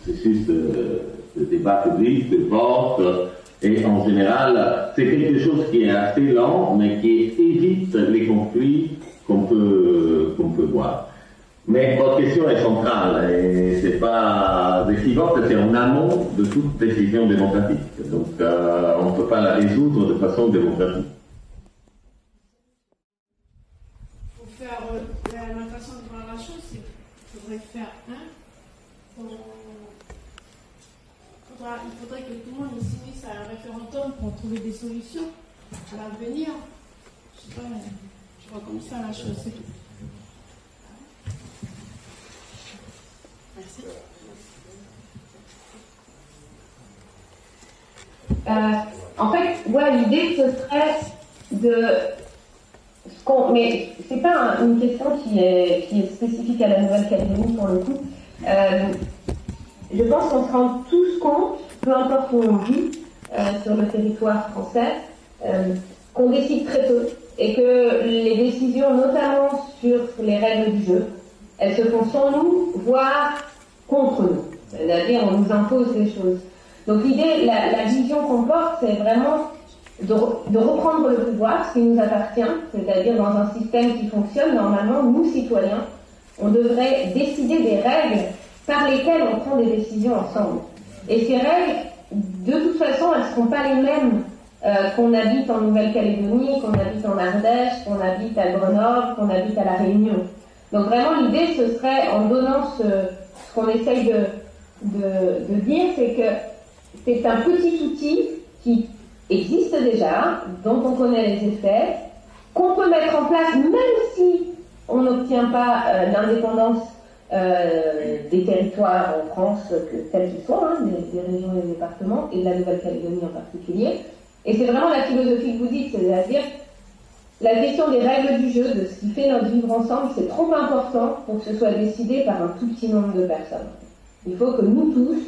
processus de débat public, de vote, et en général, c'est quelque chose qui est assez lent, mais qui évite les conflits qu'on peut voir. Mais votre question est centrale, et c'est pas des votes, c'est en amont de toute décision démocratique. Donc, on ne peut pas la résoudre de façon démocratique. Pour faire la façon de voir la chose, c'est qu'il faudrait faire il faudrait que tout le monde s'unisse à un référendum pour trouver des solutions à l'avenir. Je sais pas, je vois comme ça la chose, c'est tout. Merci. En fait, l'idée ce serait mais c'est pas une question qui est spécifique à la Nouvelle-Calédonie pour le coup. Je pense qu'on se rend tous compte, peu importe où on vit sur le territoire français, qu'on décide très peu et que les décisions, notamment sur les règles du jeu, elles se font sans nous, voire contre nous. C'est-à-dire, on nous impose des choses. Donc l'idée, la vision qu'on porte, c'est vraiment de reprendre le pouvoir, ce qui nous appartient, c'est-à-dire dans un système qui fonctionne, normalement, nous, citoyens, on devrait décider des règles par lesquelles on prend des décisions ensemble. Et ces règles, de toute façon, elles ne seront pas les mêmes qu'on habite en Nouvelle-Calédonie, qu'on habite en Ardèche, qu'on habite à Grenoble, qu'on habite à La Réunion. Donc vraiment, l'idée, ce serait, en donnant ce qu'on essaye de dire, c'est que c'est un petit outil qui existe déjà, dont on connaît les effets, qu'on peut mettre en place même si on n'obtient pas l'indépendance des territoires en France, tels qu'ils soient, hein, des régions et des départements, et de la Nouvelle-Calédonie en particulier. Et c'est vraiment la philosophie que vous dites, c'est-à-dire la question des règles du jeu, de ce qui fait notre vivre ensemble, c'est trop important pour que ce soit décidé par un tout petit nombre de personnes. Il faut que nous tous,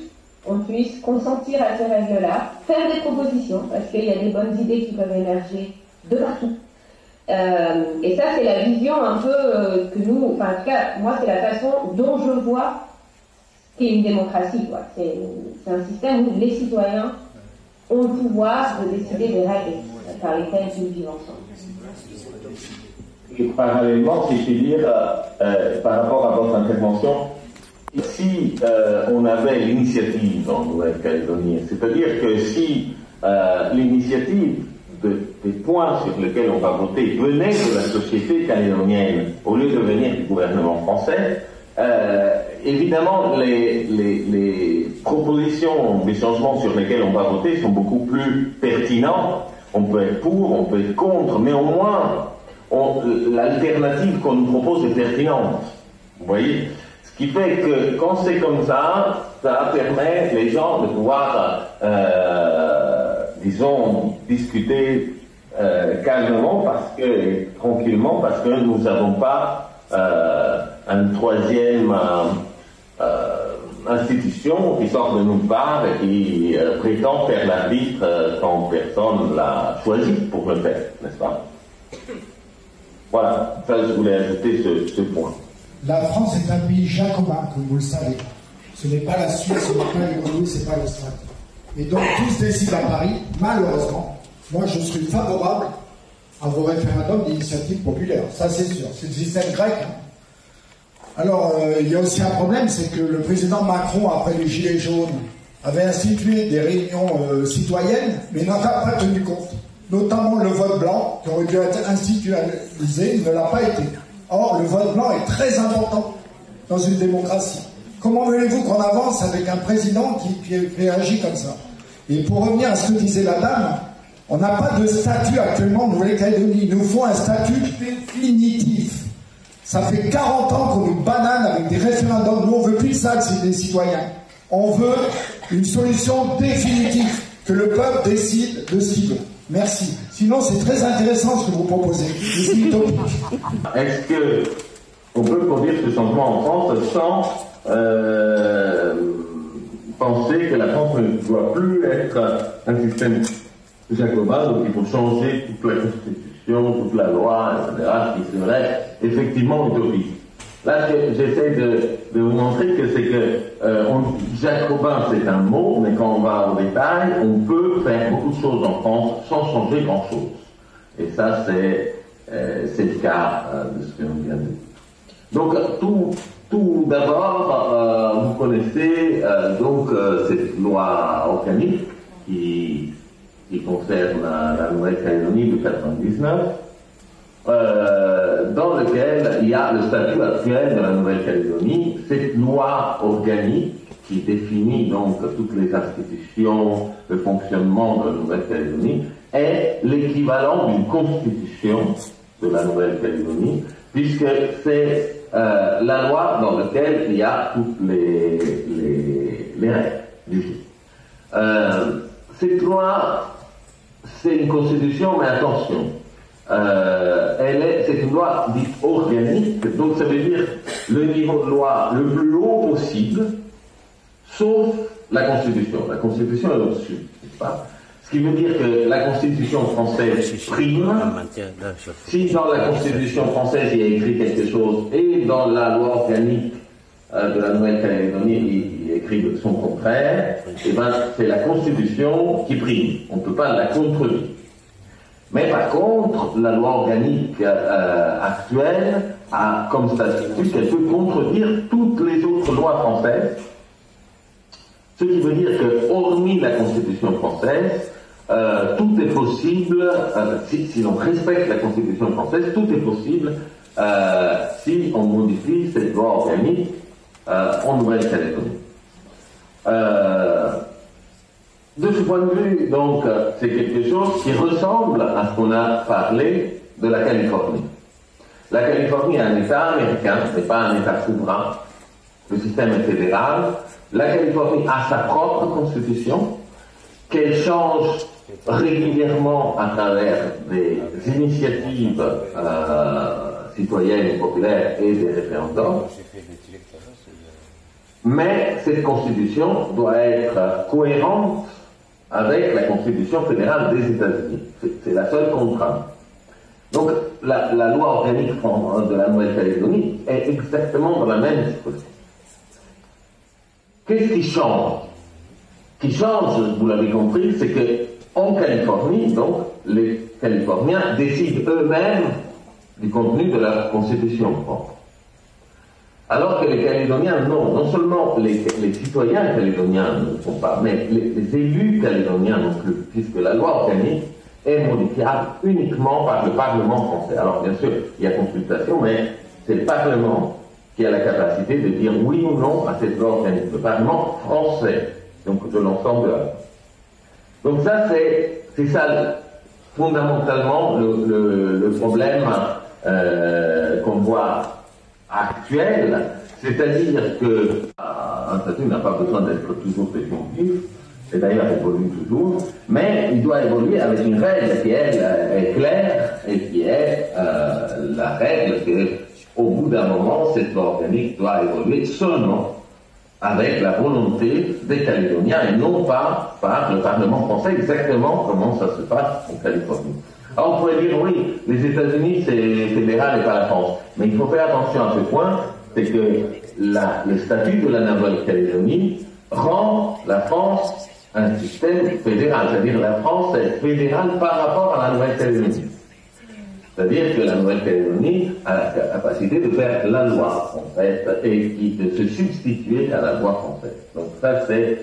on puisse consentir à ces règles-là, faire des propositions, parce qu'il y a des bonnes idées qui peuvent émerger de partout. Et ça, c'est la vision un peu que nous, enfin en tout cas, moi, c'est la façon dont je vois ce qu'est une démocratie, quoi. C'est un système où les citoyens ont le pouvoir de décider des règles par lesquelles ils vivent ensemble. Et parallèlement, si je puis dire, par rapport à votre intervention, si on avait l'initiative en Nouvelle-Calédonie, c'est-à-dire que si l'initiative des points sur lesquels on va voter venait de la société calédonienne au lieu de venir du gouvernement français, évidemment les propositions des changements sur lesquels on va voter sont beaucoup plus pertinents. On peut être pour, on peut être contre, mais au moins l'alternative qu'on nous propose est pertinente. Vous voyez ? Ce qui fait que quand c'est comme ça permet les gens de pouvoir, disons, discuter calmement, tranquillement, parce que nous n'avons pas une troisième institution qui sort de nulle part et qui prétend faire l'arbitre quand personne l'a choisi pour le faire, n'est-ce pas? Voilà, ça je voulais ajouter ce point. La France est un pays jacobin, comme vous le savez. Ce n'est pas la Suisse, ce n'est pas l'Italie, ce n'est pas l'Australie. Et donc tous décident à Paris, malheureusement. Moi je suis favorable à vos référendums d'initiative populaire, ça c'est sûr, c'est le système grec. Alors il y a aussi un problème, c'est que le président Macron, après les Gilets jaunes, avait institué des réunions citoyennes, mais n'en a pas tenu compte. Notamment le vote blanc, qui aurait dû être institutionnalisé, il ne l'a pas été. Or, le vote blanc est très important dans une démocratie. Comment voulez-vous qu'on avance avec un président qui réagit comme ça? Et pour revenir à ce que disait la dame, on n'a pas de statut actuellement en Nouvelle-Calédonie. Il nous faut un statut définitif. Ça fait 40 ans qu'on nous banane avec des référendums. Nous, on veut plus de ça des citoyens. On veut une solution définitive, que le peuple décide de ce qu'il veut. Merci. Sinon, c'est très intéressant ce que vous proposez. C'est utopique. Est-ce qu'on peut produire ce changement en France sans penser que la France ne doit plus être un système jacobin, donc il faut changer toute la Constitution, toute la loi, etc., qui serait effectivement utopique? Là, j'essaie de vous montrer que c'est que jacobin, c'est un mot, mais quand on va au détail, on peut faire beaucoup de choses en France sans changer grand-chose. Et ça, c'est le cas de ce que l'on vient de dire. Donc, tout d'abord, vous connaissez cette loi organique qui concerne la Nouvelle-Calédonie de 1999. Dans lequel il y a le statut actuel de la Nouvelle-Calédonie, cette loi organique qui définit donc toutes les institutions, le fonctionnement de la Nouvelle-Calédonie, est l'équivalent d'une constitution de la Nouvelle-Calédonie, puisque c'est la loi dans laquelle il y a toutes les règles du jeu. Cette loi, c'est une constitution, mais attention, c'est une loi dite organique, donc ça veut dire le niveau de loi le plus haut possible, sauf la Constitution. La Constitution est au-dessus, n'est-ce pas? Ce qui veut dire que la Constitution française prime. Si dans la Constitution française il y a écrit quelque chose et dans la loi organique de la Nouvelle-Calédonie il est écrit son contraire, et ben c'est la Constitution qui prime. On ne peut pas la contredire. Mais par contre, la loi organique actuelle a comme statut qu'elle peut contredire toutes les autres lois françaises. Ce qui veut dire que, hormis la Constitution française, tout est possible, si l'on respecte la Constitution française, tout est possible si on modifie cette loi organique en Nouvelle-Calédonie. De ce point de vue, donc, c'est quelque chose qui ressemble à ce qu'on a parlé de la Californie. La Californie est un État américain, ce n'est pas un État souverain. Le système est fédéral. La Californie a sa propre constitution, qu'elle change régulièrement à travers des initiatives citoyennes et populaires et des référendums. Mais cette constitution doit être cohérente avec la constitution fédérale des États-Unis. C'est la seule contrainte. Donc la loi organique de la Nouvelle-Calédonie est exactement dans la même disposition. Qu'est-ce qui change? Ce qui change, vous l'avez compris, c'est qu'en Californie, donc, les Californiens décident eux-mêmes du contenu de leur constitution propre. Alors que les Calédoniens, non seulement les citoyens calédoniens ne le font pas, mais les élus calédoniens non plus, puisque la loi organique est modifiable uniquement par le Parlement français. Alors bien sûr, il y a consultation, mais c'est le Parlement qui a la capacité de dire oui ou non à cette loi organique. Le Parlement français, donc de l'ensemble de la France. Donc ça, c'est ça fondamentalement le problème qu'on voit actuel, c'est-à-dire que un statut n'a pas besoin d'être toujours définitif, et d'ailleurs évolue toujours, mais il doit évoluer avec une règle qui, elle, est claire et qui est la règle qu'au bout d'un moment, cette loi organique doit évoluer seulement avec la volonté des Calédoniens et non pas par le Parlement français, exactement comment ça se passe en Californie. Alors on pourrait dire, oui, les États-Unis c'est fédéral et pas la France. Mais il faut faire attention à ce point, c'est que le statut de la Nouvelle-Calédonie rend la France un système fédéral. C'est-à-dire la France est fédérale par rapport à la Nouvelle-Calédonie. C'est-à-dire que la Nouvelle-Calédonie a la capacité de faire la loi, en fait, et de se substituer à la loi française. Donc ça, c'est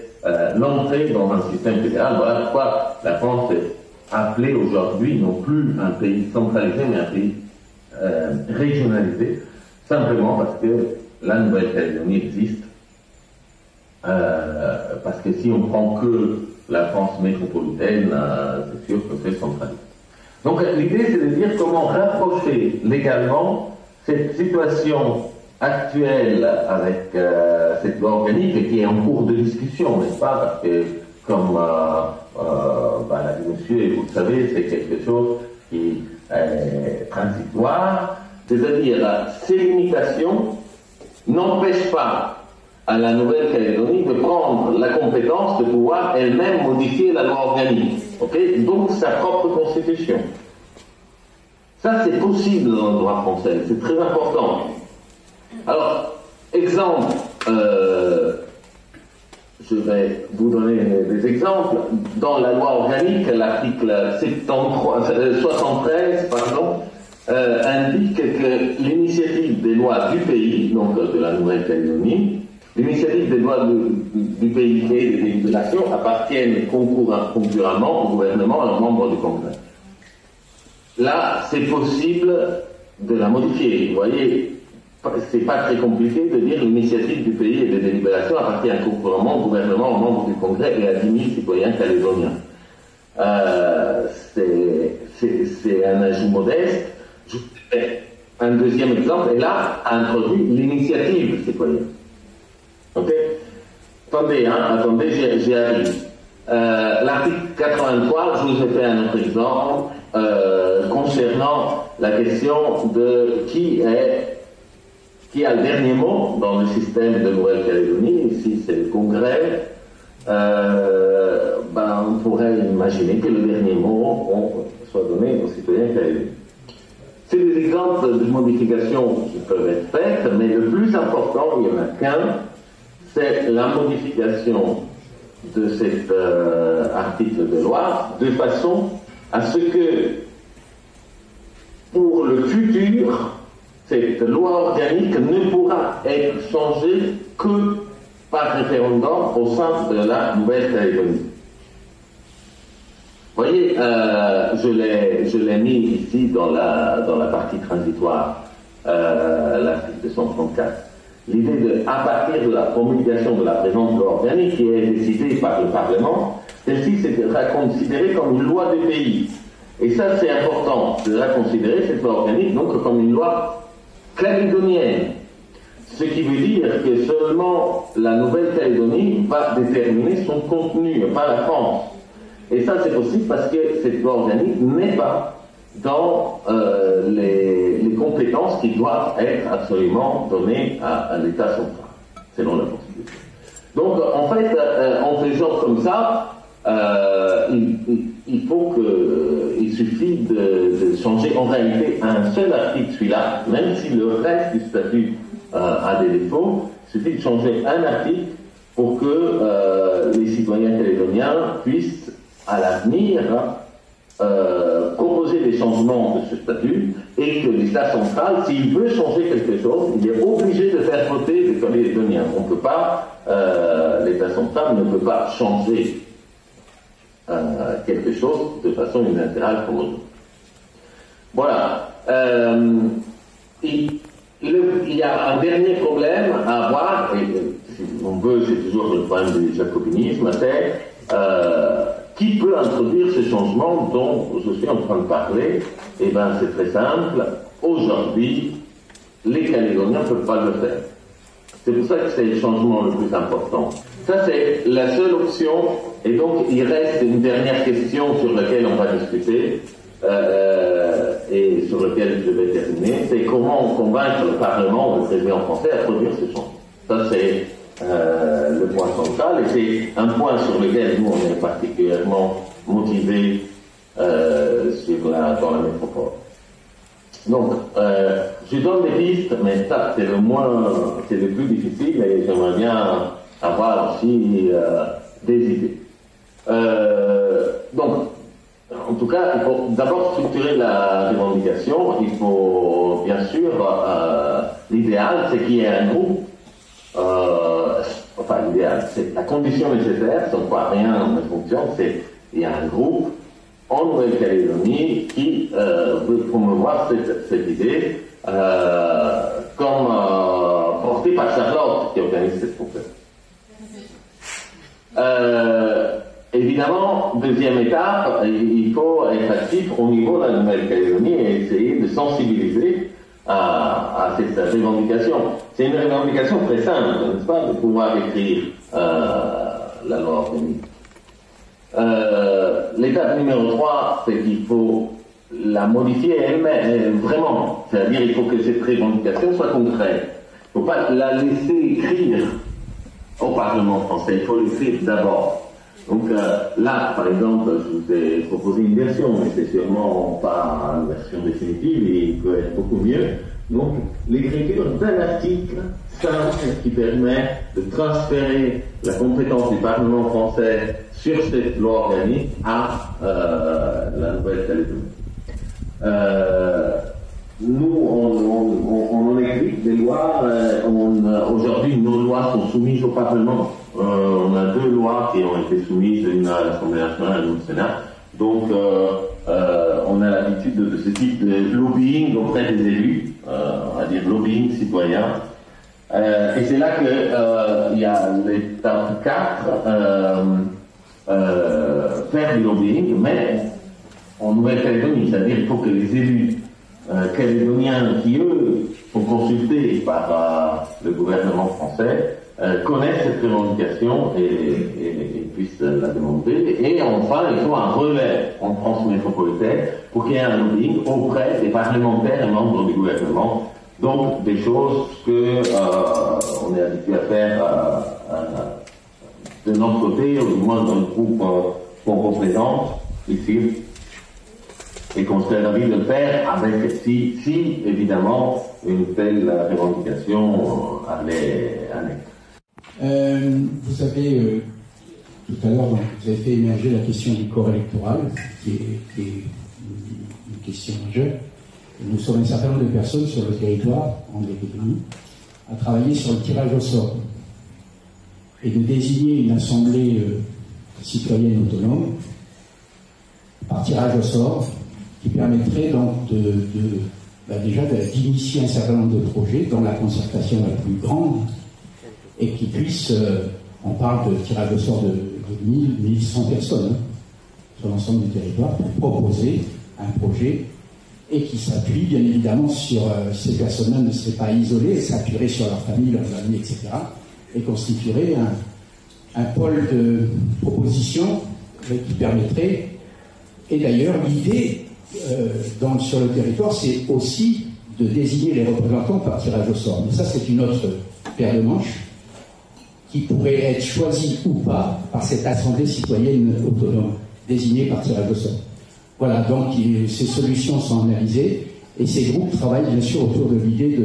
l'entrée dans un système fédéral. Voilà pourquoi la France est appelée aujourd'hui non plus un pays centralisé, mais un pays régionalisé, simplement parce que la Nouvelle-Calédonie existe. Parce que si on prend que la France métropolitaine, c'est sûr que c'est centralisé. Donc l'idée, c'est de dire comment rapprocher légalement cette situation actuelle avec cette loi organique et qui est en cours de discussion, n'est-ce pas? Parce que, comme l'a dit monsieur, et vous le savez, c'est quelque chose qui est transitoire, c'est-à-dire ces limitations n'empêchent pas à la Nouvelle-Calédonie de prendre la compétence de pouvoir elle-même modifier la loi organique, okay? Donc sa propre constitution. Ça, c'est possible dans le droit français, c'est très important. Alors, exemple, je vais vous donner des exemples. Dans la loi organique, l'article 73, indique que l'initiative des lois du pays, donc de la Nouvelle-Calédonie, l'initiative des lois du pays et des délibérations appartiennent concurremment au gouvernement et aux membres du Congrès. Là, c'est possible de la modifier. Vous voyez, c'est pas très compliqué de dire l'initiative du pays et des délibérations appartient concurremment au gouvernement, aux membres du Congrès et à 10 000 citoyens calédoniens. C'est un ajout modeste. Un deuxième exemple, et là, introduit l'initiative citoyenne. Ok? Attendez, j'y arrive. L'article 83, je vous ai fait un autre exemple concernant la question de qui a le dernier mot dans le système de Nouvelle-Calédonie. Ici, c'est le Congrès. on pourrait imaginer que le dernier mot soit donné aux citoyens calédoniens. C'est des exemples de modifications qui peuvent être faites, mais le plus important, il n'y en a qu'un, c'est la modification de cet article de loi, de façon à ce que, pour le futur, cette loi organique ne pourra être changée que par référendum au sein de la Nouvelle-Calédonie. Vous voyez, je l'ai mis ici dans la partie transitoire, l'article 234. L'idée de, à partir de la promulgation de la présente loi organique qui est décidée par le Parlement, celle-ci sera considérée comme une loi du pays. Et ça, c'est important, de la considérer, cette loi organique, donc comme une loi calédonienne. Ce qui veut dire que seulement la Nouvelle-Calédonie va déterminer son contenu, pas la France. Et ça, c'est possible parce que cette loi organique n'est pas dans les compétences qui doivent être absolument données à l'État central, selon la Constitution. Donc, en fait, en faisant comme ça, il suffit de changer en réalité un seul article, celui-là, même si le reste du statut a des défauts, il suffit de changer un article pour que les citoyens calédoniens puissent à l'avenir proposer des changements de ce statut et que l'État central, s'il veut changer quelque chose, il est obligé de faire voter les Calédoniens. On ne peut pas, l'État central ne peut pas changer quelque chose de façon unilatérale comme aujourd'hui. Voilà. Il y a un dernier problème à avoir, et si on veut, c'est toujours le problème du jacobinisme, c'est qui peut introduire ce changement dont je suis en train de parler. Eh bien, c'est très simple. Aujourd'hui, les Calédoniens ne peuvent pas le faire. C'est pour ça que c'est le changement le plus important. Ça, c'est la seule option. Et donc, il reste une dernière question sur laquelle on va discuter et sur laquelle je vais terminer. C'est comment convaincre le Parlement ou le président français à produire ce changement. Ça, c'est le point central, et c'est un point sur lequel nous, on est particulièrement motivés dans la métropole. Donc, je donne des pistes, mais ça, c'est le plus difficile, et j'aimerais bien avoir aussi des idées. Donc, en tout cas, il faut d'abord structurer la revendication. Il faut, bien sûr, l'idéal, c'est qu'il y ait un groupe. L'idéal, c'est la condition nécessaire, sans quoi rien ne fonctionne, c'est qu'il y a un groupe en Nouvelle-Calédonie qui veut promouvoir cette idée, comme portée par Charlotte, qui organise cette conférence. Évidemment, deuxième étape, il faut être actif au niveau de la Nouvelle-Calédonie et essayer de sensibiliser à cette revendication. C'est une revendication très simple, n'est-ce pas, de pouvoir écrire la loi organique. L'étape numéro 3, c'est qu'il faut la modifier elle-même, vraiment. C'est-à-dire qu'il faut que cette revendication soit concrète. Il ne faut pas la laisser écrire au Parlement français, il faut l'écrire d'abord. Donc là, par exemple, je vous ai proposé une version, mais c'est sûrement pas une version définitive et il peut être beaucoup mieux. Donc, l'écriture d'un article simple qui permet de transférer la compétence du Parlement français sur cette loi organique à la Nouvelle-Calédonie. Nous, on écrit des lois. Aujourd'hui, nos lois sont soumises au Parlement. On a 2 lois qui ont été soumises, une à l'Assemblée nationale et une au Sénat. Donc, on a l'habitude de ce type de lobbying auprès des élus, on va dire lobbying citoyen. Et c'est là qu'il y a l'étape 4, faire du lobbying, mais en Nouvelle-Calédonie, c'est-à-dire qu'il faut que les élus calédoniens qui, eux, sont consultés par le gouvernement français, connaissent cette revendication et puissent la demander. Et enfin, il faut un relais en France métropolitaine pour qu'il y ait un lobbying auprès des parlementaires et membres du gouvernement. Donc, des choses que on est habitué à faire de notre côté, ou du moins dans le groupe qu'on représente ici et qu'on serait ravi de le faire avec, si évidemment une telle revendication allait naître. Vous avez tout à l'heure, vous avez fait émerger la question du corps électoral, qui est une question majeure. Nous sommes un certain nombre de personnes sur le territoire, en Nouvelle-Calédonie, à travailler sur le tirage au sort et de désigner une assemblée citoyenne autonome par tirage au sort qui permettrait donc déjà d'initier un certain nombre de projets dont la concertation la plus grande et qui puisse, on parle de tirage au sort de 1100 personnes sur l'ensemble du territoire pour proposer un projet et qui s'appuie bien évidemment sur ces personnes-là ne seraient pas isolées, s'appuieraient sur leur famille, leurs amis, etc. et constituerait un pôle de proposition qui permettrait, et d'ailleurs l'idée sur le territoire, c'est aussi de désigner les représentants par tirage au sort. Mais ça, c'est une autre paire de manches qui pourrait être choisie ou pas par cette assemblée citoyenne autonome, désignée par tirage au sort. Voilà, donc ces solutions sont analysées et ces groupes travaillent bien sûr autour de l'idée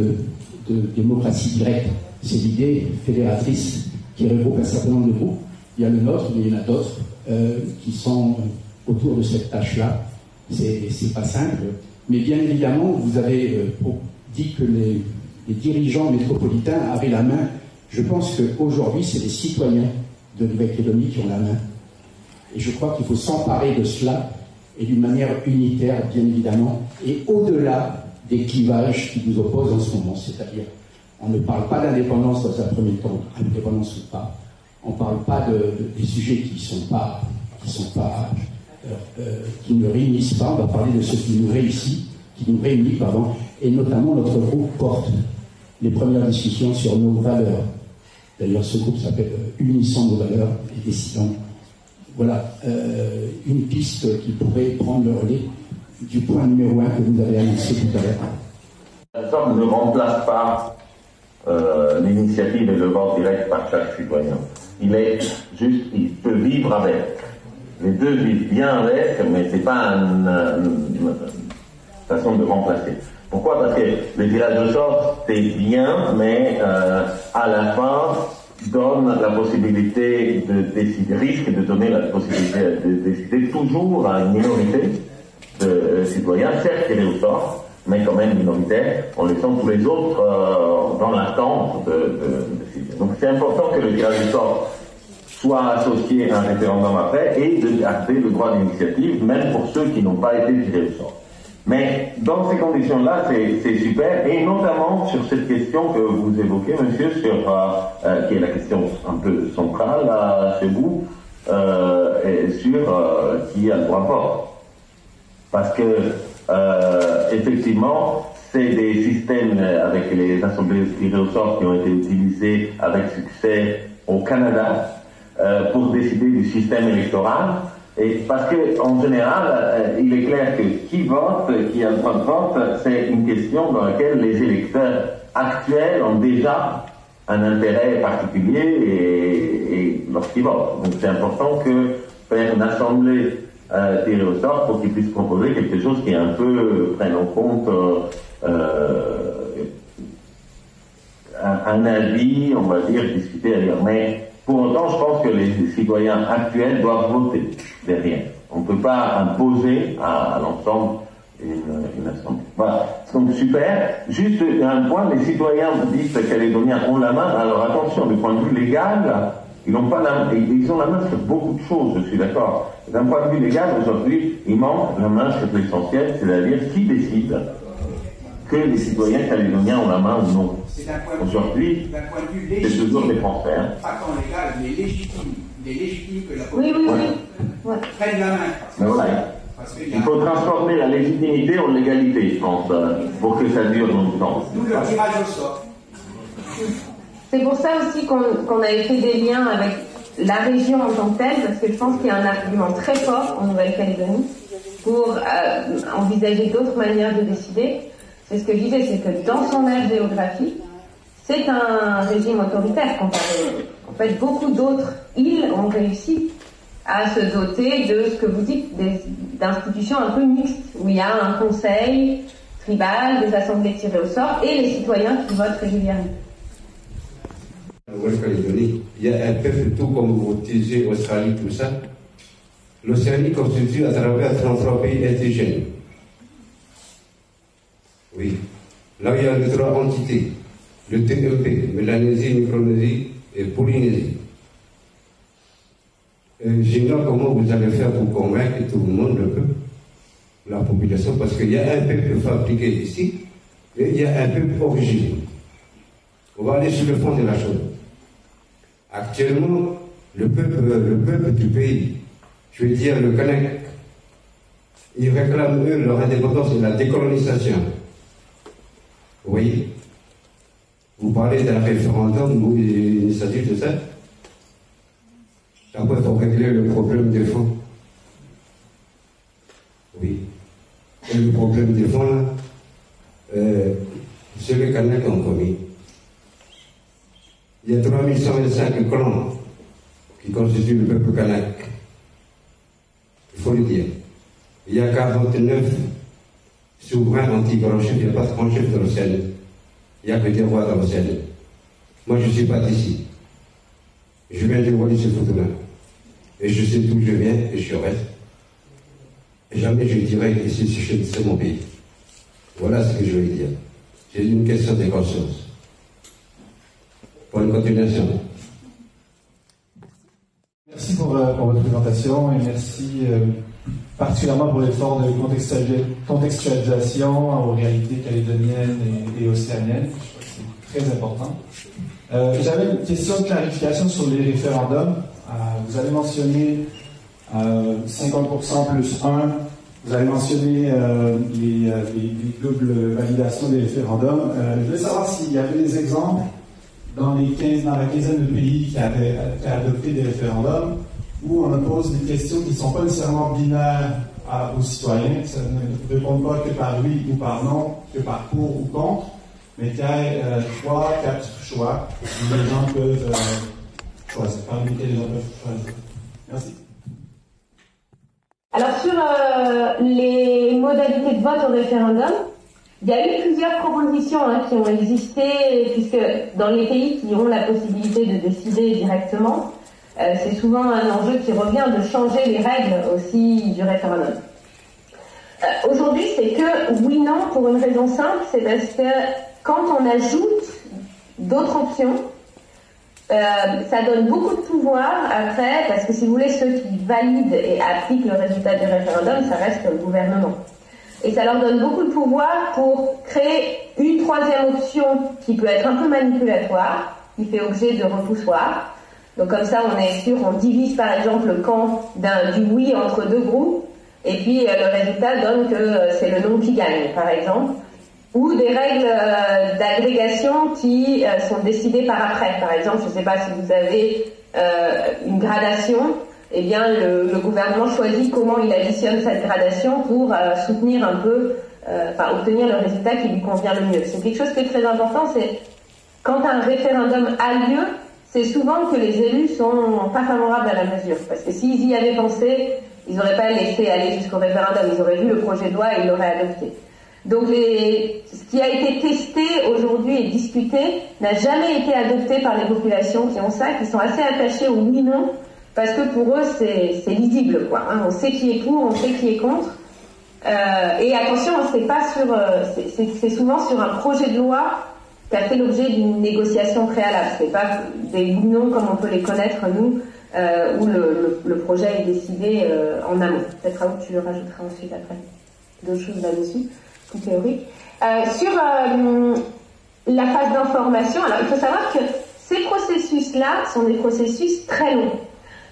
de démocratie directe. C'est l'idée fédératrice qui regroupe un certain nombre de groupes. Il y a le nôtre, mais il y en a d'autres qui sont autour de cette tâche-là. C'est pas simple, mais bien évidemment, vous avez dit que les dirigeants métropolitains avaient la main. Je pense qu'aujourd'hui, c'est les citoyens de Nouvelle-Calédonie qui ont la main. Et je crois qu'il faut s'emparer de cela, et d'une manière unitaire, bien évidemment, et au-delà des clivages qui nous opposent en ce moment. C'est-à-dire, on ne parle pas d'indépendance dans un premier temps, indépendance ou pas. On ne parle pas des sujets qui ne réunissent pas. On va parler de ce qui nous réunit, et notamment notre groupe porte les premières discussions sur nos valeurs. D'ailleurs, ce groupe s'appelle Unissant nos valeurs et décidons. Voilà une piste qui pourrait prendre le relais du point numéro 1 que vous avez annoncé tout à l'heure. La sorte ne remplace pas l'initiative et le vote direct par chaque citoyen. Il peut vivre avec. Les deux vivent bien avec, mais c'est pas une façon de remplacer. Pourquoi? Parce que le tirage au sort, c'est bien, mais à la fin, donne la possibilité de décider, risque de donner la possibilité de décider toujours à une minorité de citoyens, certes tirés au sort, mais quand même minoritaire, en laissant tous les autres dans l'attente de décider. Donc c'est important que le tirage au sort soit associé à un référendum après et de garder le droit d'initiative, même pour ceux qui n'ont pas été tirés au sort. Mais dans ces conditions-là, c'est super, et notamment sur cette question que vous évoquez, monsieur, qui est la question un peu centrale chez vous, et sur qui a le droit de vote. Parce que, effectivement, c'est des systèmes avec les assemblées tirées au sort qui ont été utilisés avec succès au Canada pour décider du système électoral. Et parce que, en général, il est clair que qui vote, qui a le droit de vote, c'est une question dans laquelle les électeurs actuels ont déjà un intérêt particulier et lorsqu'ils votent. Donc c'est important que faire une assemblée tirée au sort pour qu'ils puissent proposer quelque chose qui un peu prenne en compte un avis, on va dire, discuté ailleurs. Mais pour autant, je pense que les citoyens actuels doivent voter derrière. On ne peut pas imposer à l'ensemble une assemblée. Voilà. Donc super. Juste un point, les citoyens disent que les calédoniens ont la main. Alors attention, du point de vue légal, ils n'ont pas la main. Ils ont la main sur beaucoup de choses, je suis d'accord. D'un point de vue légal, aujourd'hui, il manque la main sur l'essentiel, c'est-à-dire qui décide que les citoyens calédoniens ont la main ou non. Aujourd'hui, c'est toujours les Français. Pas tant légal, mais légitime que la population prenne la main. Mais voilà. Il faut transformer la légitimité en légalité, je pense, pour que ça dure longtemps. Nous, le tirage au sort. C'est pour ça aussi qu'on avait fait des liens avec la région en tant que telle, parce que je pense qu'il y a un argument très fort en Nouvelle-Calédonie pour envisager d'autres manières de décider. C'est ce que je disais, c'est que dans son aire géographique, c'est un régime autoritaire comparé. En fait, beaucoup d'autres îles ont réussi à se doter de ce que vous dites d'institutions un peu mixtes, où il y a un conseil tribal, des assemblées tirées au sort et les citoyens qui votent régulièrement. Nouvelle-Calédonie, il y a un peuple tout comme vous utilisez Australie, tout ça. L'Océanie constitue à travers 33 pays indigènes. Oui. Là, il y a les 3 entités. Le TEP, Mélanésie, Micronésie et Polynésie. J'ignore comment vous allez faire pour convaincre tout le monde, le peuple, la population, parce qu'il y a un peuple fabriqué ici et il y a un peuple originel. On va aller sur le fond de la chose. Actuellement, le peuple du pays, je veux dire le Kanak, ils réclament eux leur indépendance et la décolonisation. Vous voyez? Vous parlez d'un référendum où il s'agit de ça. D'abord, il faut régler le problème des fonds. Oui. Et le problème des fonds, là, c'est les Kanaks qui ont commis. Il y a 3125 clans qui constituent le peuple kanak. Il faut le dire. Il y a 49 souverains anti-grand chef, il n'y a pas de grand chef dans l'Océanie. Il n'y a que des rois dans l'Océanie. Moi, je ne suis pas d'ici. Je viens de Wallis-et-Futuna. Et je sais d'où je viens et je reste. Et jamais je dirais que ici, c'est mon pays. Voilà ce que je veux dire. C'est une question de conscience. Pour une continuation. Merci pour votre présentation et merci particulièrement pour l'effort de contextualisation aux réalités calédoniennes et océaniennes. Je crois que c'est très important. J'avais une question de clarification sur les référendums. Vous avez mentionné 50% plus 1. Vous avez mentionné les doubles validations des référendums. Je voulais savoir s'il y avait des exemples dans la quinzaine de pays qui avaient adopté des référendums où on pose des questions qui ne sont pas nécessairement binaires aux citoyens, ça ne répond pas que par oui ou par non, que par pour ou contre, mais qu'il y ait 3, 4 choix où les gens peuvent choisir, parmi lesquels les gens peuvent choisir. Merci. Alors sur les modalités de vote au référendum, il y a eu plusieurs propositions qui ont existé, puisque dans les pays qui ont la possibilité de décider directement, c'est souvent un enjeu qui revient de changer les règles aussi du référendum. Aujourd'hui, c'est que oui-non pour une raison simple, c'est parce que quand on ajoute d'autres options, ça donne beaucoup de pouvoir après, parce que si vous voulez, ceux qui valident et appliquent le résultat du référendum, ça reste le gouvernement. Et ça leur donne beaucoup de pouvoir pour créer une troisième option qui peut être un peu manipulatoire, qui fait objet de repoussoir. Donc comme ça, on est sûr, on divise par exemple le camp du oui entre deux groupes, et puis le résultat donne que c'est le non qui gagne, par exemple. Ou des règles d'agrégation qui sont décidées par après. Par exemple, je ne sais pas si vous avez une gradation, eh bien le gouvernement choisit comment il additionne cette gradation pour soutenir un peu, obtenir le résultat qui lui convient le mieux. C'est quelque chose qui est très important, c'est quand un référendum a lieu, c'est souvent que les élus sont pas favorables à la mesure. Parce que s'ils y avaient pensé, ils n'auraient pas laissé aller jusqu'au référendum, ils auraient vu le projet de loi et ils l'auraient adopté. Donc ce qui a été testé aujourd'hui et discuté n'a jamais été adopté par les populations qui ont ça, qui sont assez attachées au oui-non, parce que pour eux c'est lisible, quoi. Hein. On sait qui est pour, on sait qui est contre. Et attention, c'est pas sur, c'est souvent sur un projet de loi qui a fait l'objet d'une négociation préalable. C'est pas des oui-non comme on peut les connaître nous, où le projet est décidé en amont. Peut-être Raoult, tu le rajouteras ensuite après d'autres choses là-dessus. Théorique. Sur la phase d'information, alors il faut savoir que ces processus-là sont des processus très longs.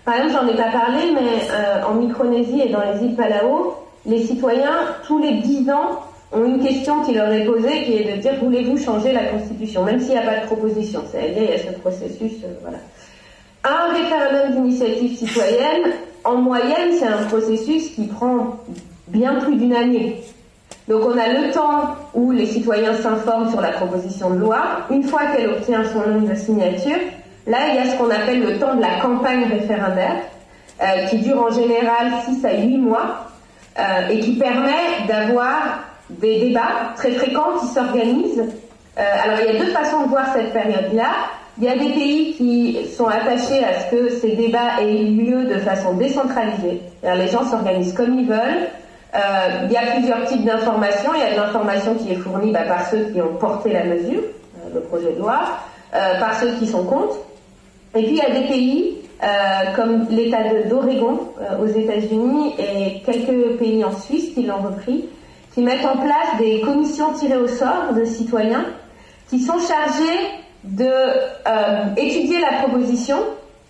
Par exemple, j'en ai pas parlé, mais en Micronésie et dans les îles Palau, les citoyens, tous les 10 ans, ont une question qui leur est posée, qui est de dire voulez-vous changer la Constitution, même s'il n'y a pas de proposition. C'est-à-dire, il y a ce processus, voilà. Un référendum d'initiative citoyenne, en moyenne, c'est un processus qui prend bien plus d'une année. Donc on a le temps où les citoyens s'informent sur la proposition de loi. Une fois qu'elle obtient son nombre de signatures, là il y a ce qu'on appelle le temps de la campagne référendaire. qui dure en général 6 à 8 mois et qui permet d'avoir des débats très fréquents qui s'organisent. Alors il y a deux façons de voir cette période-là. Il y a des pays qui sont attachés à ce que ces débats aient lieu de façon décentralisée. Alors, les gens s'organisent comme ils veulent. Il y a plusieurs types d'informations. Il y a de l'information qui est fournie par ceux qui ont porté la mesure, le projet de loi, par ceux qui sont contre. Et puis il y a des pays comme l'État d'Oregon aux États-Unis et quelques pays en Suisse qui l'ont repris, qui mettent en place des commissions tirées au sort de citoyens qui sont chargés d'étudier la proposition,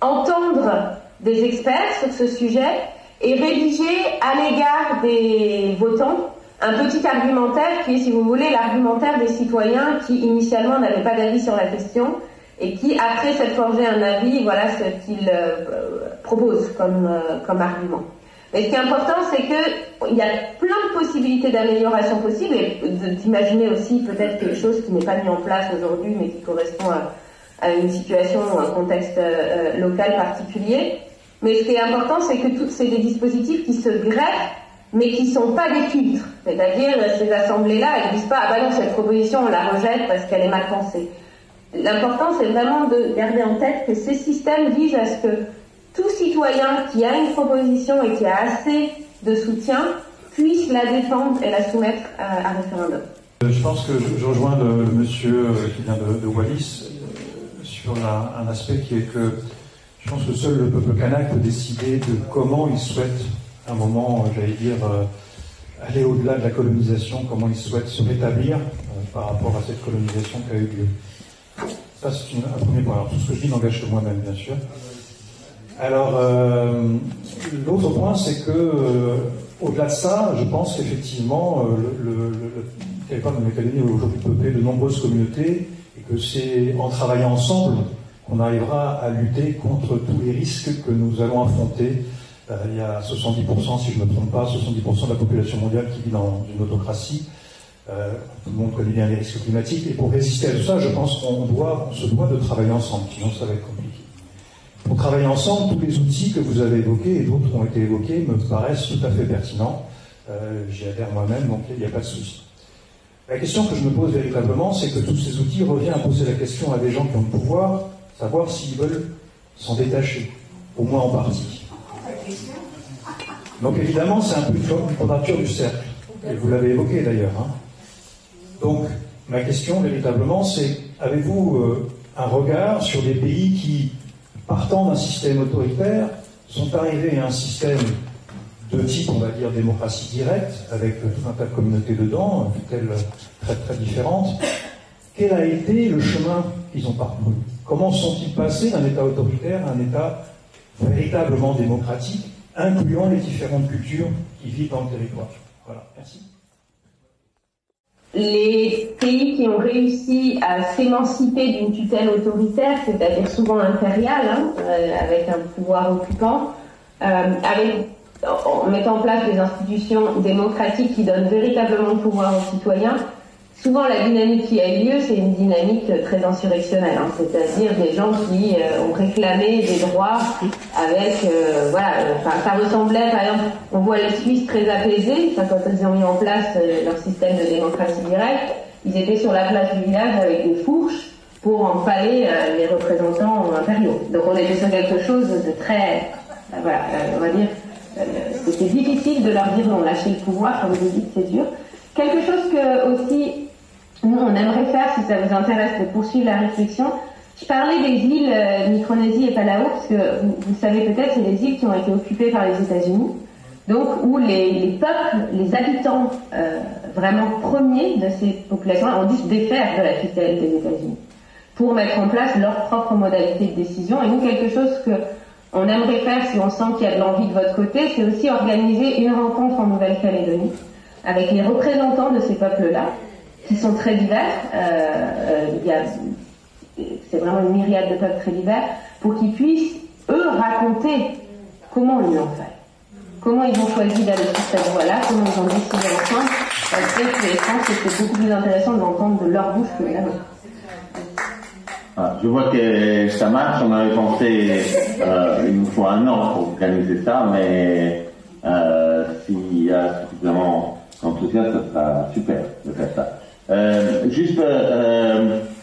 entendre des experts sur ce sujet et rédiger à l'égard des votants un petit argumentaire qui est, si vous voulez, l'argumentaire des citoyens qui initialement n'avaient pas d'avis sur la question et qui, après s'être forgé un avis, voilà ce qu'ils proposent comme argument. Mais ce qui est important, c'est qu'il y a plein de possibilités d'amélioration possibles et d'imaginer aussi peut-être quelque chose qui n'est pas mis en place aujourd'hui mais qui correspond à une situation ou un contexte local particulier. Mais ce qui est important, c'est que c'est des dispositifs qui se greffent mais qui ne sont pas des filtres. C'est-à-dire, ces assemblées-là, elles ne disent pas « Ah ben non, cette proposition, on la rejette parce qu'elle est mal pensée ». L'important, c'est vraiment de garder en tête que ces systèmes visent à ce que tout citoyen qui a une proposition et qui a assez de soutien puisse la défendre et la soumettre à référendum. Je pense que je rejoins le monsieur qui vient de Wallis sur un aspect qui est que je pense que seul le peuple kanak peut décider de comment il souhaite, à un moment, j'allais dire, aller au-delà de la colonisation, comment il souhaite se rétablir par rapport à cette colonisation qui a eu lieu. Ça, c'est un premier point. Alors, tout ce que je dis n'engage que moi-même, bien sûr. Alors, l'autre point, c'est que, au-delà de ça, je pense qu'effectivement, le territoire de Nouvelle-Calédonie est aujourd'hui peuplé de nombreuses communautés et que c'est en travaillant ensemble qu'on arrivera à lutter contre tous les risques que nous allons affronter. Il y a 70%, si je ne me trompe pas, 70% de la population mondiale qui vit dans une autocratie. Tout le monde connaît bien les risques climatiques. Et pour résister à tout ça, je pense qu'on se doit de travailler ensemble, sinon ça va être compliqué. Pour travailler ensemble, tous les outils que vous avez évoqués et d'autres ont été évoqués me paraissent tout à fait pertinents. J'y adhère moi-même, donc il n'y a pas de souci. La question que je me pose véritablement, c'est que tous ces outils reviennent à poser la question à des gens qui ont le pouvoir, savoir s'ils veulent s'en détacher, au moins en partie. Donc évidemment, c'est un peu une quadrature du cercle. Et vous l'avez évoqué d'ailleurs. Donc, ma question véritablement, c'est, avez-vous un regard sur des pays qui, partant d'un système autoritaire, sont arrivés à un système de type, on va dire, démocratie directe, avec tout un tas de communautés dedans, toutes-elles très très différentes. Quel a été le chemin qu'ils ont parcouru? Comment sont-ils passés d'un État autoritaire à un État véritablement démocratique, incluant les différentes cultures qui vivent dans le territoire? Voilà, merci. Les pays qui ont réussi à s'émanciper d'une tutelle autoritaire, c'est-à-dire souvent impériale, avec un pouvoir occupant, en mettant en place des institutions démocratiques qui donnent véritablement le pouvoir aux citoyens, souvent la dynamique qui a eu lieu, c'est une dynamique très insurrectionnelle, c'est-à-dire des gens qui ont réclamé des droits avec, ça ressemblait, par exemple, on voit les Suisses très apaisés, quand ils ont mis en place leur système de démocratie directe, ils étaient sur la place du village avec des fourches pour empaler les représentants impériaux. Donc on était sur quelque chose de très, on va dire, c'était difficile de leur dire non, lâchez le pouvoir, comme vous dites, c'est dur. Quelque chose que aussi nous on aimerait faire, si ça vous intéresse de poursuivre la réflexion. Je parlais des îles Micronésie et Palau, parce que vous savez peut-être, c'est des îles qui ont été occupées par les États-Unis, donc où les peuples, les habitants vraiment premiers de ces populations ont dû se défaire de la tutelle des États-Unis pour mettre en place leurs propres modalités de décision. Et nous, quelque chose que on aimerait faire, si on sent qu'il y a de l'envie de votre côté, c'est aussi organiser une rencontre en Nouvelle-Calédonie avec les représentants de ces peuples-là, qui sont très divers. C'est vraiment une myriade de peuples très divers, pour qu'ils puissent, eux, raconter comment ils l'ont fait. Comment ils ont choisi d'aller sur cette voie-là, comment ils ont décidé ensemble. Parce que je pense que c'est beaucoup plus intéressant de l'entendre de leur bouche que de la nôtre. Je vois que ça marche. On avait pensé, il nous faut 1 an pour organiser ça, mais s'il y a suffisamment d'enthousiasme, ça sera super de faire ça. Juste,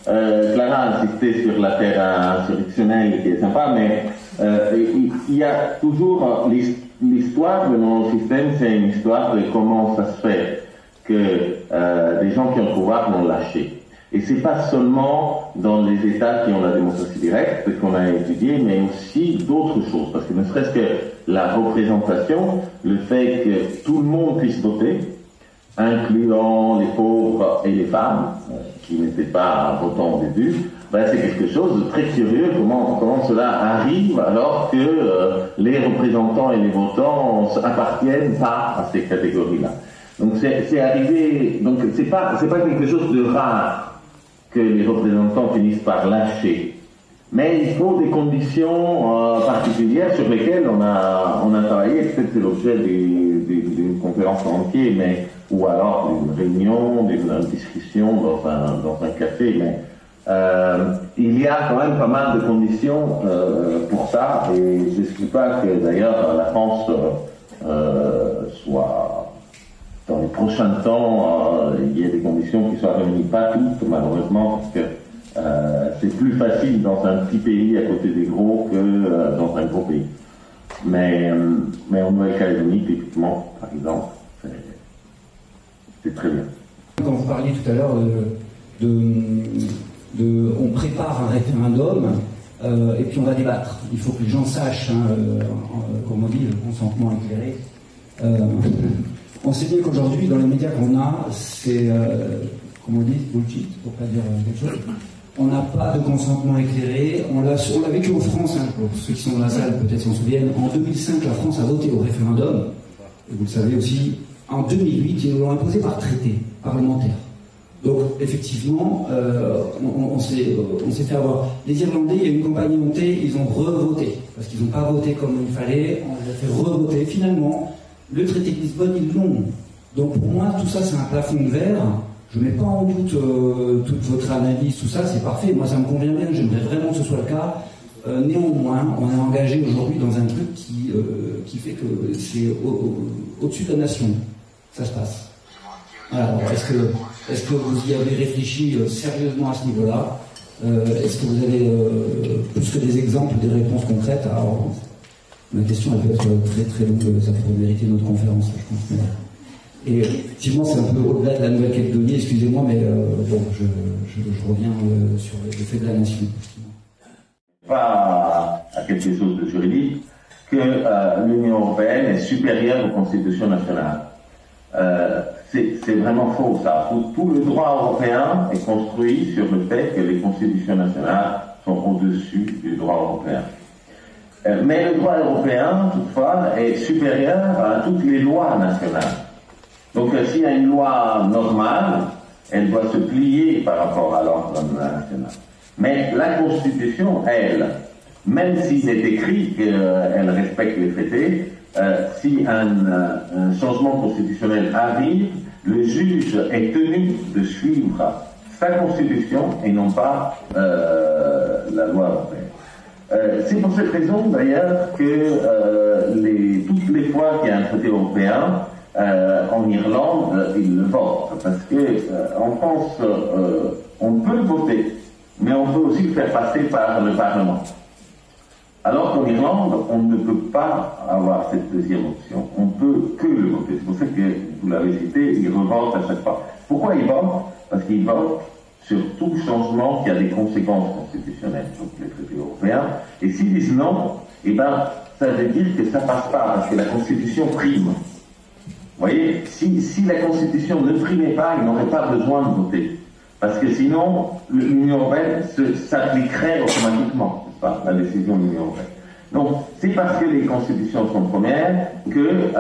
Clara a insisté sur l'affaire insurrectionnelle qui est sympa, mais il y a toujours l'histoire de nos systèmes, c'est une histoire de comment ça se fait que des gens qui ont le pouvoir l'ont lâché. Et c'est pas seulement dans les États qui ont la démocratie directe qu'on a étudié, mais aussi d'autres choses. Parce que ne serait-ce que la représentation, le fait que tout le monde puisse voter, incluant les pauvres et les femmes, qui n'étaient pas votants au début, ben c'est quelque chose de très curieux, comment cela arrive alors que les représentants et les votants appartiennent pas à ces catégories-là. Donc c'est arrivé, donc c'est pas quelque chose de rare que les représentants finissent par lâcher. Mais il faut des conditions particulières sur lesquelles on a travaillé. Peut-être c'est l'objet d'une conférence entière, mais ou alors d'une réunion, d'une discussion dans un café. Mais il y a quand même pas mal de conditions pour ça, et je n'exclus pas que d'ailleurs la France soit dans les prochains temps, il y a des conditions qui soient réunies, pas toutes malheureusement, parce que c'est plus facile dans un petit pays à côté des gros que dans un gros pays. Mais en Nouvelle-Calédonie, typiquement, par exemple, c'est très bien. Quand vous parliez tout à l'heure on prépare un référendum et puis on va débattre. Il faut que les gens sachent, comme on dit, le consentement éclairé. On sait bien qu'aujourd'hui, dans les médias qu'on a, c'est, comment on dit, bullshit, pour pas dire quelque chose. On n'a pas de consentement éclairé. On l'a vécu en France, pour ceux qui sont dans la salle, peut-être s'en souviennent. En 2005, la France a voté au référendum. Et vous le savez aussi. En 2008, ils nous l'ont imposé par traité parlementaire. Donc, effectivement, on s'est fait avoir. Les Irlandais, il y a une campagne montée, ils ont revoté. Parce qu'ils n'ont pas voté comme il fallait. On les a fait revoter. Finalement, le traité de Lisbonne, ils l'ont. Donc pour moi, tout ça, c'est un plafond de verre. Je ne mets pas en doute toute votre analyse, tout ça, c'est parfait. Moi, ça me convient bien, j'aimerais vraiment que ce soit le cas. Néanmoins, on est engagé aujourd'hui dans un truc qui fait que c'est au-dessus de la nation. Ça se passe. Alors, est-ce que vous y avez réfléchi sérieusement à ce niveau-là? Est-ce que vous avez plus que des exemples, des réponses concrètes? Alors, la question, elle peut être très très longue, ça pourrait mériter notre conférence, je pense. Et effectivement, c'est un peu au-delà de la Nouvelle-Calédonie, excusez-moi, mais bon, je reviens sur le fait de la nation. Pas à quelque chose de juridique, que l'Union européenne est supérieure aux constitutions nationales. C'est vraiment faux, ça. Tout le droit européen est construit sur le fait que les constitutions nationales sont au-dessus du droit européen. Mais le droit européen, toutefois, est supérieur à toutes les lois nationales. Donc, s'il y a une loi normale, elle doit se plier par rapport à l'ordre national. Mais la Constitution, elle, même s'il est écrit qu'elle respecte les traités, si un changement constitutionnel arrive, le juge est tenu de suivre sa Constitution et non pas la loi européenne. C'est pour cette raison d'ailleurs que toutes les fois qu'il y a un traité européen, en Irlande, ils le votent. Parce que en France, on peut voter, mais on peut aussi le faire passer par le Parlement. Alors qu'en Irlande, on ne peut pas avoir cette deuxième option. On ne peut que le voter. C'est pour ça que, vous l'avez cité, ils revotent à chaque fois. Pourquoi ils votent? Parce qu'ils votent sur tout changement qui a des conséquences constitutionnelles, donc les traités européens. Et s'ils disent non, eh ben, ça veut dire que ça passe pas, parce que la Constitution prime. Vous voyez, si la Constitution ne primait pas, ils n'auraient pas besoin de voter. Parce que sinon, l'Union européenne s'appliquerait automatiquement, n'est-ce pas, la décision de l'Union européenne. Donc, c'est parce que les constitutions sont premières que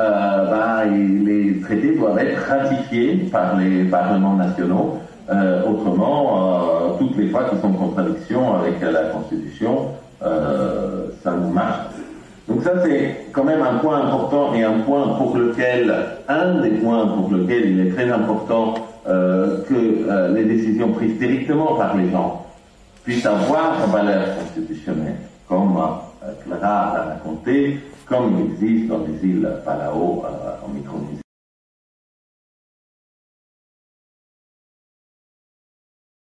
les traités doivent être ratifiés par les parlements nationaux. Autrement, toutes les fois qu'ils sont en contradiction avec la Constitution, ça ne marche pas. Donc ça, c'est quand même un point important et un des points pour lequel il est très important que les décisions prises directement par les gens puisse avoir valeur constitutionnelle, comme Clara l'a raconté, comme il existe dans les îles Palau en Micronésie.